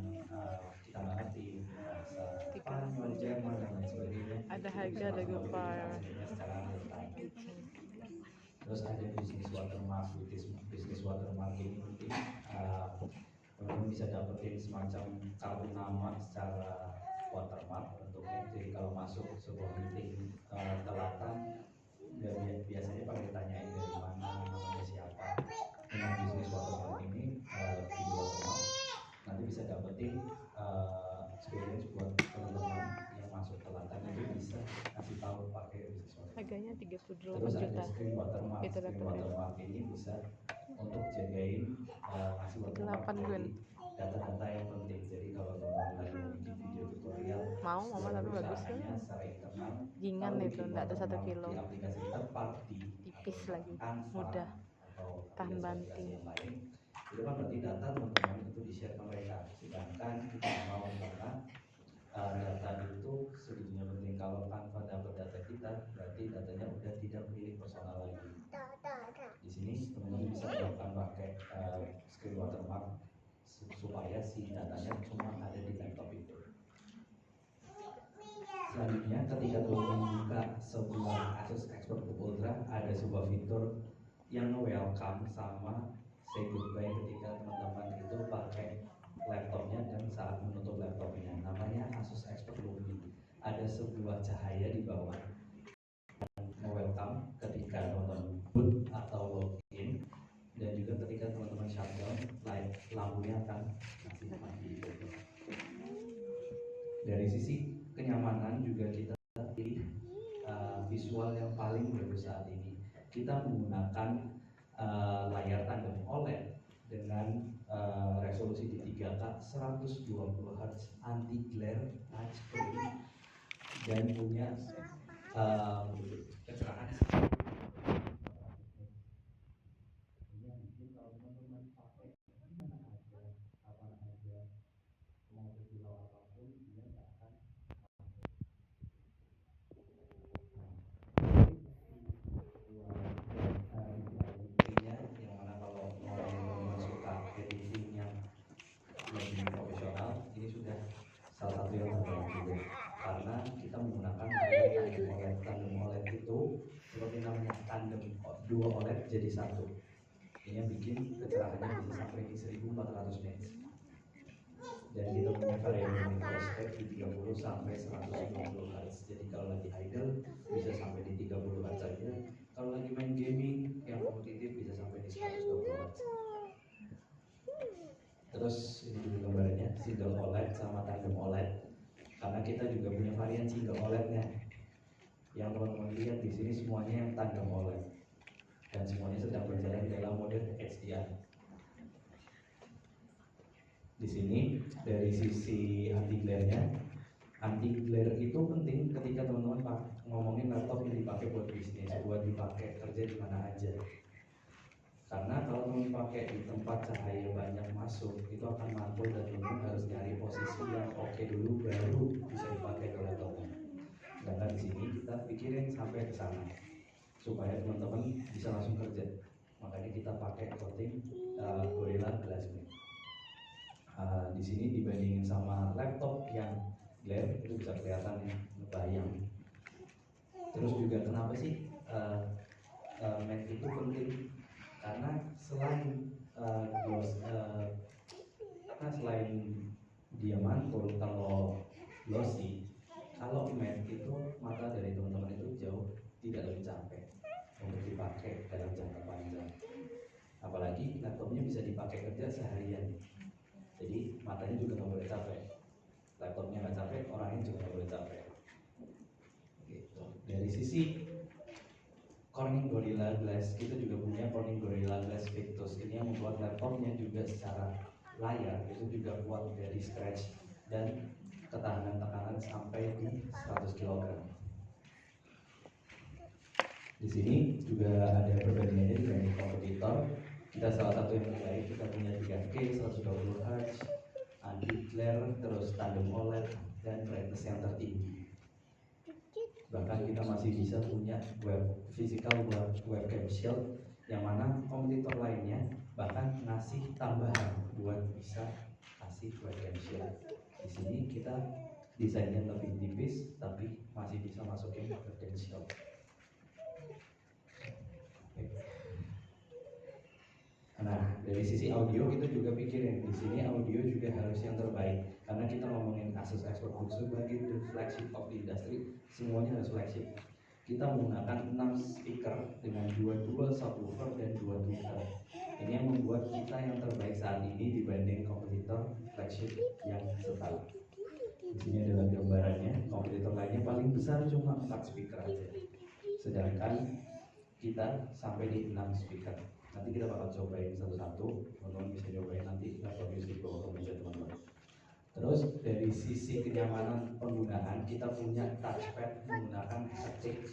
Speaker 4: kita nggak ngerti, bahasa Spanyol, Jerman dan lain sebagainya,
Speaker 5: Ada
Speaker 4: itu
Speaker 5: harga,
Speaker 4: bisa
Speaker 5: ada
Speaker 4: langsung dapetin
Speaker 5: gopar.
Speaker 4: translate-nya secara real time. Terus ada bisnis watermark, bisnis watermark ini penting. Teman-teman bisa dapetin semacam kartu nama secara watermark bentuknya. Jadi kalau masuk sebuah meeting telatan, biasanya pada ditanyain dari mana, namanya siapa. Dengan bisnis watermark ini, video watermark, nanti bisa dapetin experience buat teman-teman yang masuk telatan, itu bisa kasih tahu pakai bisnis watermark.
Speaker 5: Harganya 38
Speaker 4: Terus ada
Speaker 5: juta.
Speaker 4: screen watermark.
Speaker 5: Itu
Speaker 4: Screen
Speaker 5: laptopnya.
Speaker 4: watermark ini bisa untuk jagain ngasih watermark
Speaker 5: 8 gun.
Speaker 4: dari data-data yang penting. Jadi kalau teman-teman lagi mau bikin video tutorial
Speaker 5: Mau mama
Speaker 4: buat
Speaker 5: tapi bagus kan.
Speaker 4: perusahaannya secara internal,
Speaker 5: Jingan
Speaker 4: kalau
Speaker 5: itu
Speaker 4: bikin
Speaker 5: nggak ada 1
Speaker 4: watermark
Speaker 5: kilo.
Speaker 4: di aplikasi tepat di
Speaker 5: Tipis
Speaker 4: atau
Speaker 5: lagi,
Speaker 4: Canva
Speaker 5: mudah,
Speaker 4: atau
Speaker 5: tahan
Speaker 4: aplikasi-aplikasi
Speaker 5: banting.
Speaker 4: yang lain, itu kan berarti data teman-teman itu di-share ke mereka. Sedangkan kita nggak mau, karena data itu sebetulnya penting. Kalau tanpa dapat data kita, berarti datanya udah tidak milik personal lagi. Di sini teman-teman bisa terapkan pakai screen watermark supaya si datanya cuma ada di laptop itu. Selanjutnya, ketika teman-teman buka sebuah Asus ExpertBook Ultra, ada sebuah fitur yang welcome sama say goodbye ketika teman-teman itu pakai laptopnya dan saat menutup laptopnya. Namanya Asus ExpertBook Mini. Ada sebuah cahaya di bawah welcome ketika teman-teman boot atau login, dan juga ketika teman-teman shutdown, lampunya akan masih mati. Dari sisi kenyamanan juga kita pilih visual yang paling bagus saat ini. Kita menggunakan layar tandem OLED dengan resolusi di 3K 120 Hz anti glare touchscreen dan punya kecerahan. Ini yang bikin kalau teman-teman pakai mana aja, apa aja, mau berkilau apapun, dia nggak akan yang mana kalau teman-teman suka editing yang lebih profesional, ini sudah salah satu yang terbaik juga, karena kita menggunakan layar tandem OLED. Tandem OLED itu seperti namanya tandem, dua OLED jadi satu. Ini yang bikin kecerahannya bisa sampai di 1400 nits. Dan kita punya variabel refresh rate di 30 sampai 120 Hz. Jadi kalau lagi idle bisa sampai di 30 Hz saja. Kalau lagi main gaming yang kompetitif bisa sampai di 120 Hz. Terus ini juga gambarnya single OLED sama tandem OLED. Karena kita juga punya varian single OLED-nya. Yang teman-teman lihat di sini semuanya yang tandem OLED. Dan semuanya sedang berjalan dalam mode HDR. Di sini dari sisi anti glare-nya, anti glare itu penting ketika teman-teman ngomongin laptop yang dipakai buat bisnis, buat dipakai kerja di mana aja. Karena kalau teman pakai di tempat cahaya banyak masuk, itu akan mantul dan teman harus nyari posisi yang oke dulu baru bisa dipakai ke laptopnya. Sedangkan di sini kita pikirin sampai ke sana supaya teman-teman bisa langsung kerja. Makanya kita pakai coating Gorilla Glass Matte. Di sini dibandingin sama laptop yang glare itu bisa kelihatan ya, ngebayang. Terus juga kenapa sih matte itu penting karena selain selain dia mantul kalau glossy, kalau matte itu mata dari teman-teman itu jauh tidak lebih capek untuk dipakai dalam jangka panjang. Apalagi laptopnya bisa dipakai kerja seharian, jadi matanya juga nggak boleh capek. Laptopnya nggak capek, orangnya juga nggak boleh capek. Gitu. Dari sisi Corning Gorilla Glass, kita juga punya Corning Gorilla Glass Victus. Ini yang membuat laptopnya juga secara layar itu juga kuat dari scratch dan ketahanan tekanan sampai di 100 kg. Di sini juga ada perbandingannya dengan kompetitor. Kita salah satu yang terbaik, kita punya 3K 120 Hz, anti-glare, terus tandem OLED, dan brightness yang tertinggi. Bahkan kita masih bisa punya physical webcam shield, yang mana kompetitor lainnya bahkan ngasih tambahan buat bisa kasih webcam shield. Di sini kita desainnya lebih tipis, tapi masih bisa masukin webcam shield. Nah, dari sisi audio kita juga pikirin di sini audio juga harus yang terbaik karena kita ngomongin Asus ExpertBook sebagai the flagship of the industry, semuanya harus flagship. Kita menggunakan 6 speaker dengan 2 dual subwoofer dan 2 tweeter. Ini yang membuat kita yang terbaik saat ini dibanding kompetitor flagship yang setara. Di sini adalah gambarannya, kompetitor lainnya paling besar cuma 4 speaker aja, sedangkan kita sampai di 6 speaker. Nanti kita bakal cobain satu-satu, teman-teman bisa cobain nanti laptop music bawa ke meja teman-teman. Terus dari sisi kenyamanan penggunaan, kita punya touchpad menggunakan haptic.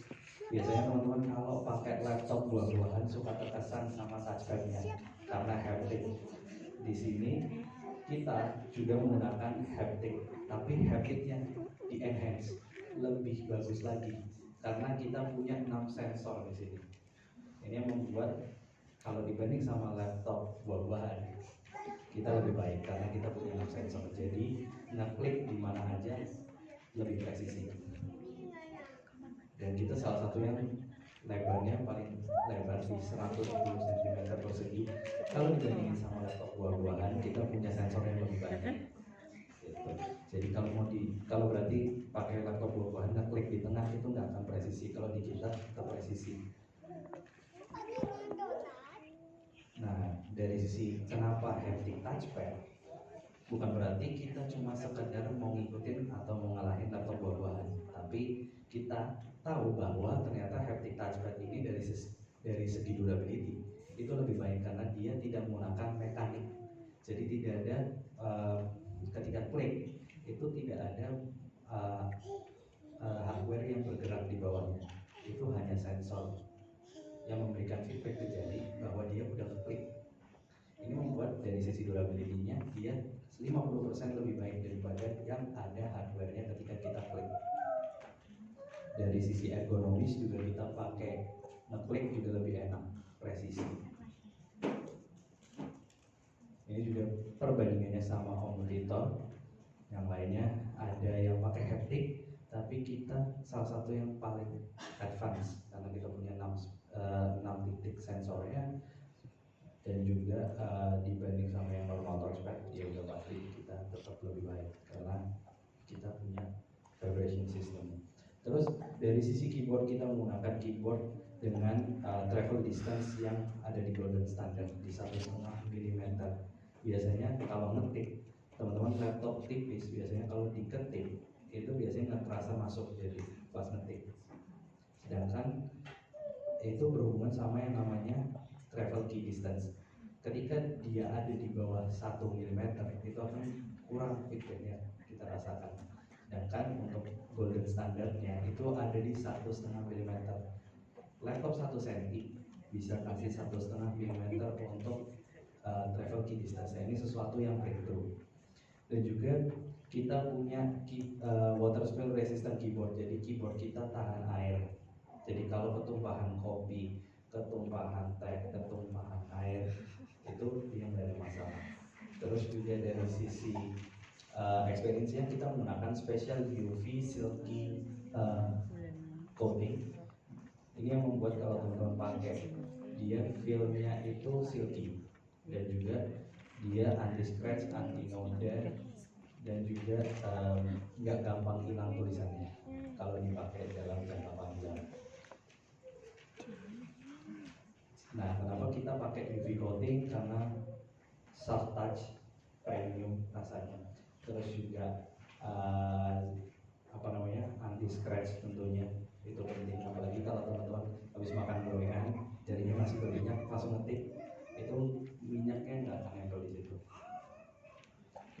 Speaker 4: Biasanya teman-teman kalau pakai laptop buah-buahan suka terkesan sama touchpadnya karena haptic. Di sini kita juga menggunakan haptic, tapi hapticnya di enhance lebih bagus lagi karena kita punya 6 sensor di sini. Ini yang membuat kalau dibanding sama laptop buah-buahan kita lebih baik karena kita punya 6 sensor. Jadi ngeklik di mana aja lebih presisi. Dan kita salah satu yang lebarnya paling lebar di 110 cm persegi. Kalau dibandingin sama laptop buah-buahan kita punya sensor yang lebih banyak. Gitu. Jadi kalau berarti pakai laptop buah-buahan ngeklik di tengah itu nggak akan presisi. Kalau di kita presisi. Nah, dari sisi kenapa haptic touchpad, bukan berarti kita cuma sekedar mau ngikutin atau mau ngalahin laptop buah-buahan, tapi kita tahu bahwa ternyata haptic touchpad ini dari segi durability itu lebih baik karena dia tidak menggunakan mekanik. Jadi tidak ada ketika klik itu tidak ada hardware yang bergerak di bawahnya, itu hanya sensor yang memberikan feedback ke jari bahwa dia udah klik. Ini membuat dari sisi durability-nya dia 50% lebih baik daripada yang ada hardware-nya ketika kita klik. Dari sisi ergonomis juga kita pakai ngeklik juga lebih enak, presisi. Ini juga perbandingannya sama kompetitor yang lainnya, ada yang pakai haptic tapi kita salah satu yang paling advance karena kita punya 6 titik sensornya, dan juga dibanding sama yang normal touchpad ya udah pasti kita tetap lebih baik karena kita punya vibration system. Terus dari sisi keyboard kita menggunakan keyboard dengan travel distance yang ada di golden standard di 1,5 mm. Biasanya kalau ngetik teman-teman laptop tipis biasanya kalau diketik itu biasanya nggak terasa masuk jadi pas ngetik. Sedangkan itu berhubungan sama yang namanya travel key distance. Ketika dia ada di bawah 1 mm itu akan kurang feedbacknya kita rasakan. Sedangkan untuk golden standardnya itu ada di 1,5 mm. Laptop 1 cm bisa kasih 1,5 mm untuk travel key distance. Ini sesuatu yang breakthrough. Dan juga kita punya water spill resistant keyboard. Jadi keyboard kita tahan air. Jadi kalau ketumpahan kopi, ketumpahan teh, ketumpahan air itu dia nggak ada masalah. Terus juga dari sisi experience-nya kita menggunakan special UV silky coating. Ini yang membuat kalau teman-teman pakai dia feel-nya itu silky, dan juga dia anti scratch, anti noda, dan juga nggak gampang hilang tulisannya kalau dipakai dalam jangka panjang. Nah, kenapa kita pakai UV coating? Karena soft touch, premium rasanya. Terus juga anti scratch tentunya itu penting. Apalagi kalau teman-teman habis makan gorengan, jarinya masih berminyak, langsung ngetik, itu minyaknya nggak akan nempel di situ.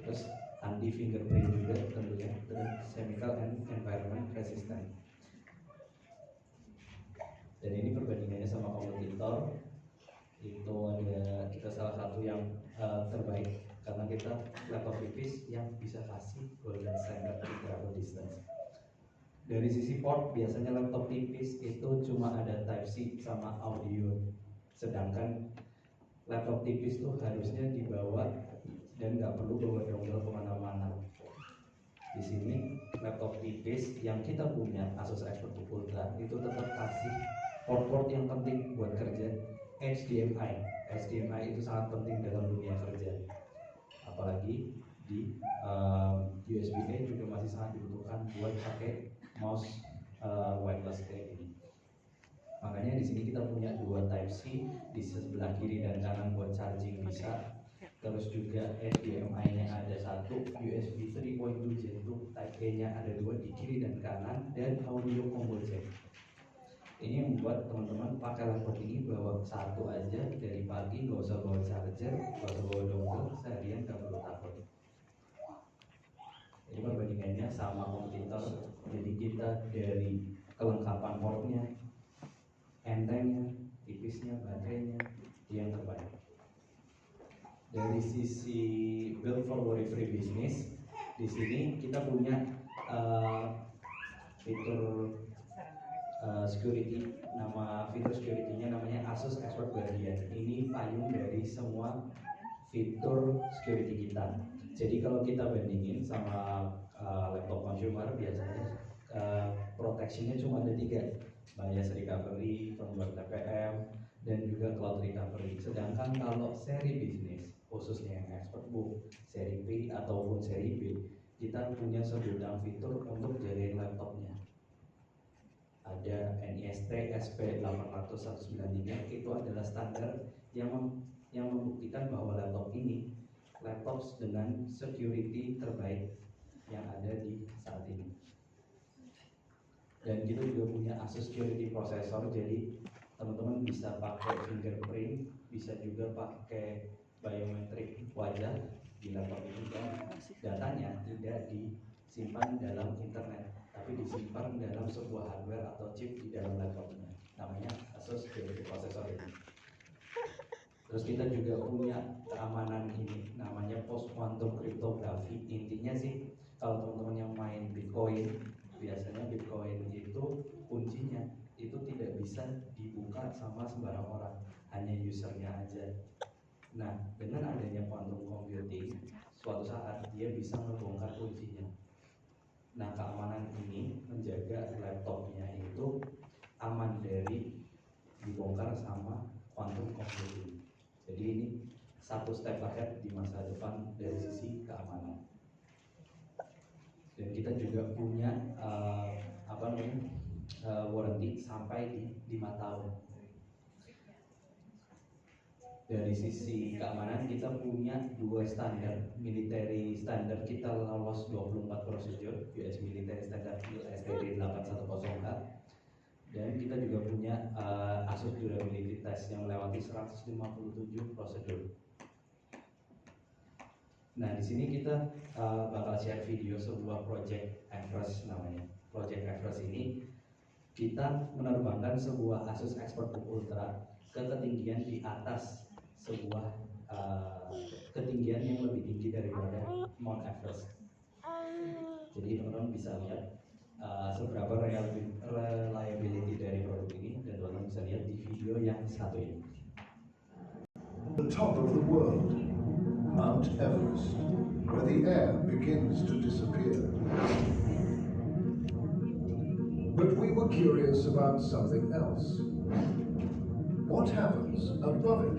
Speaker 4: Terus anti fingerprint juga tentunya, dan chemical and environment resistant. Dan ini perbandingannya sama kompetitor, itu ada kita salah satu yang terbaik karena kita laptop tipis yang bisa kasih golden standard di travel distance. Dari sisi port, biasanya laptop tipis itu cuma ada Type C sama audio, sedangkan laptop tipis tuh harusnya dibawa dan nggak perlu bawa dongle kemana-mana. Di sini laptop tipis yang kita punya Asus ExpertBook Ultra itu tetap kasih port-port yang penting buat kerja. HDMI itu sangat penting dalam dunia kerja, apalagi di USB-A juga masih sangat dibutuhkan buat pakai mouse wireless kayak gini. Makanya di sini kita punya dua Type C di sebelah kiri dan kanan buat charging bisa. Terus juga HDMI-nya ada satu, USB 3.2 Gen 2 Type A-nya ada dua di kiri dan kanan, dan audio combo jack. Ini membuat teman-teman pakai laptop ini bawa satu aja dari pagi, nggak usah bawa charger, nggak usah bawa dongle, seharian nggak perlu takut. Ini perbandingannya sama kompetitor. Jadi kita dari kelengkapan portnya, entengnya, tipisnya, baterainya, yang terbaik. Dari sisi build for worry free business, di sini kita punya fitur security. Nama fitur security-nya namanya Asus Expert Guardian. Ini payung dari semua fitur security kita. Jadi kalau kita bandingin sama laptop consumer, biasanya protection-nya cuma ada 3, bias recovery, firmware TPM, dan juga cloud recovery. Sedangkan kalau seri bisnis, khususnya yang ExpertBook, seri P ataupun seri B, kita punya segudang fitur untuk jagain laptopnya. Ada NIST SP800-193, itu adalah standar yang membuktikan bahwa laptop ini laptop dengan security terbaik yang ada di saat ini. Dan kita juga punya Asus Security Processor, jadi teman-teman bisa pakai fingerprint, bisa juga pakai biometrik wajah di laptop ini, dan datanya tidak disimpan dalam internet, tapi disimpan dalam sebuah hardware atau chip di dalam laptopnya, namanya Asus Security Processor ini. Terus kita juga punya keamanan ini, namanya post quantum cryptography. Intinya sih, kalau teman-teman yang main Bitcoin, biasanya Bitcoin itu kuncinya itu tidak bisa dibuka sama sembarang orang, hanya usernya aja. Nah, dengan adanya quantum computing, suatu saat dia bisa membongkar kuncinya. Nah, keamanan ini menjaga laptopnya itu aman dari dibongkar sama quantum computing. Jadi ini satu step ahead di masa depan dari sisi keamanan. Dan kita juga punya warranty sampai di 5 tahun. Dari sisi keamanan kita punya 2 standar. Military standar kita lolos 24 prosedur, US Military Standard STD 810H. Dan kita juga punya Asus Durability Test yang melewati 157 prosedur. Nah, di sini kita bakal share video sebuah project Everest namanya. Project Everest ini kita menerbangkan sebuah Asus ExpertBook Ultra ke ketinggian di atas sebuah ketinggian yang lebih tinggi daripada Mount Everest. Jadi teman-teman bisa lihat seberapa reliability dari produk ini, dan teman-teman bisa lihat di video yang satu ini.
Speaker 6: The top of the world, Mount Everest, where the air begins to disappear. But we were curious about something else. What happens above it?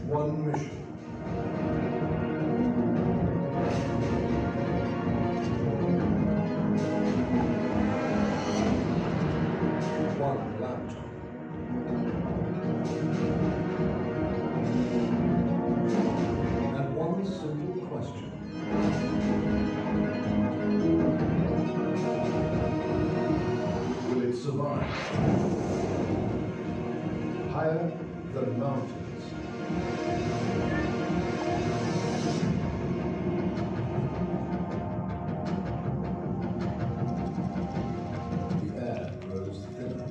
Speaker 6: One mission. One laptop. And one simple question. Will it survive? Higher than mountains. The air grows thinner.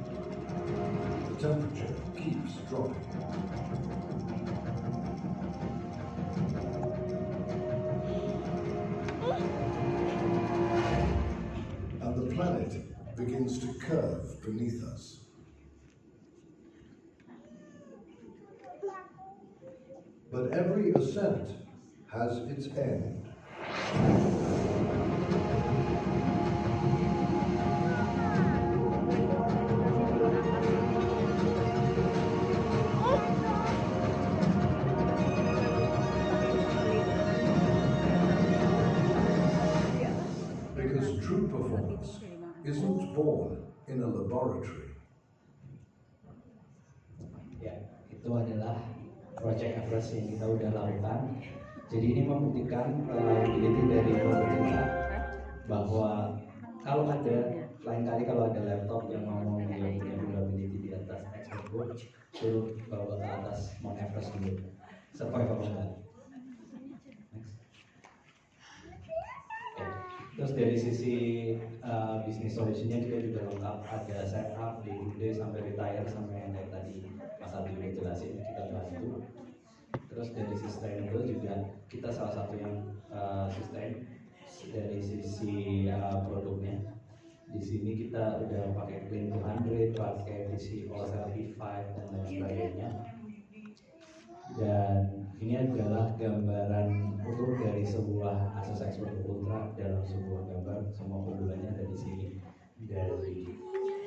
Speaker 6: The temperature keeps dropping. And the planet begins to curve beneath us. But every ascent has its end. Because true performance isn't born in a laboratory.
Speaker 4: Ya, itu adalah Project Everest yang kita udah lakukan. Jadi ini membuktikan reliability dari produk kita bahwa kalau ada, lain kali kalau ada laptop yang mau dia punya reliability di atas expert book, suruh bawa ke atas Mount Everest dulu. Survive apa enggak? Next. Oke. Terus dari sisi bisnis solutionnya juga lengkap, ada setup di day sampai retire sampai yang kayak tadi Mas Aldi udah jelasin, kita bantu. Terus dari sustainable juga kita salah satu yang sustain dari sisi produknya. Di sini kita udah pakai Clean 200, pakai VC All Certified dan lain sebagainya. Dan ini adalah gambaran utuh dari sebuah Asus Expert Ultra dalam sebuah gambar. Semua keunggulannya ada di sini. Dari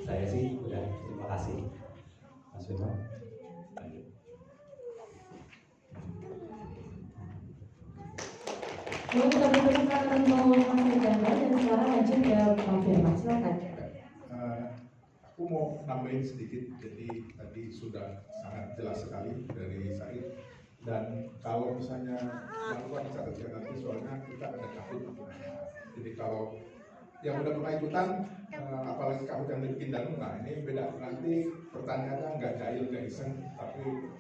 Speaker 4: saya sih udah, terima kasih Mas Firman. Lanjut.
Speaker 2: Lalu kita berikan untuk Mas Ganda dan sekarang lanjut ke Pak Firman, silakan.
Speaker 1: Aku mau nambahin sedikit, jadi tadi sudah sangat jelas sekali dari Said. Dan kalau misalnya jangan lupa dicatat ya nanti soalnya kita ada kahut. Jadi kalau yang udah pernah ikutan, apalagi kahut yang dibikin Danu, nah ini beda. Nanti pertanyaannya nggak jahil, nggak iseng, tapi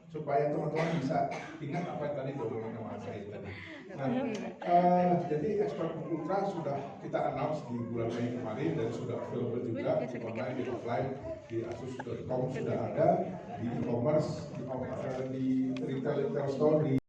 Speaker 1: supaya teman-teman bisa ingat apa yang tadi diomongin sama Said tadi. Nah, jadi Expert Ultra sudah kita announce di bulan Mei kemarin dan sudah available juga di online, di offline, di asus.com sudah ada, di e-commerce, di retail store, di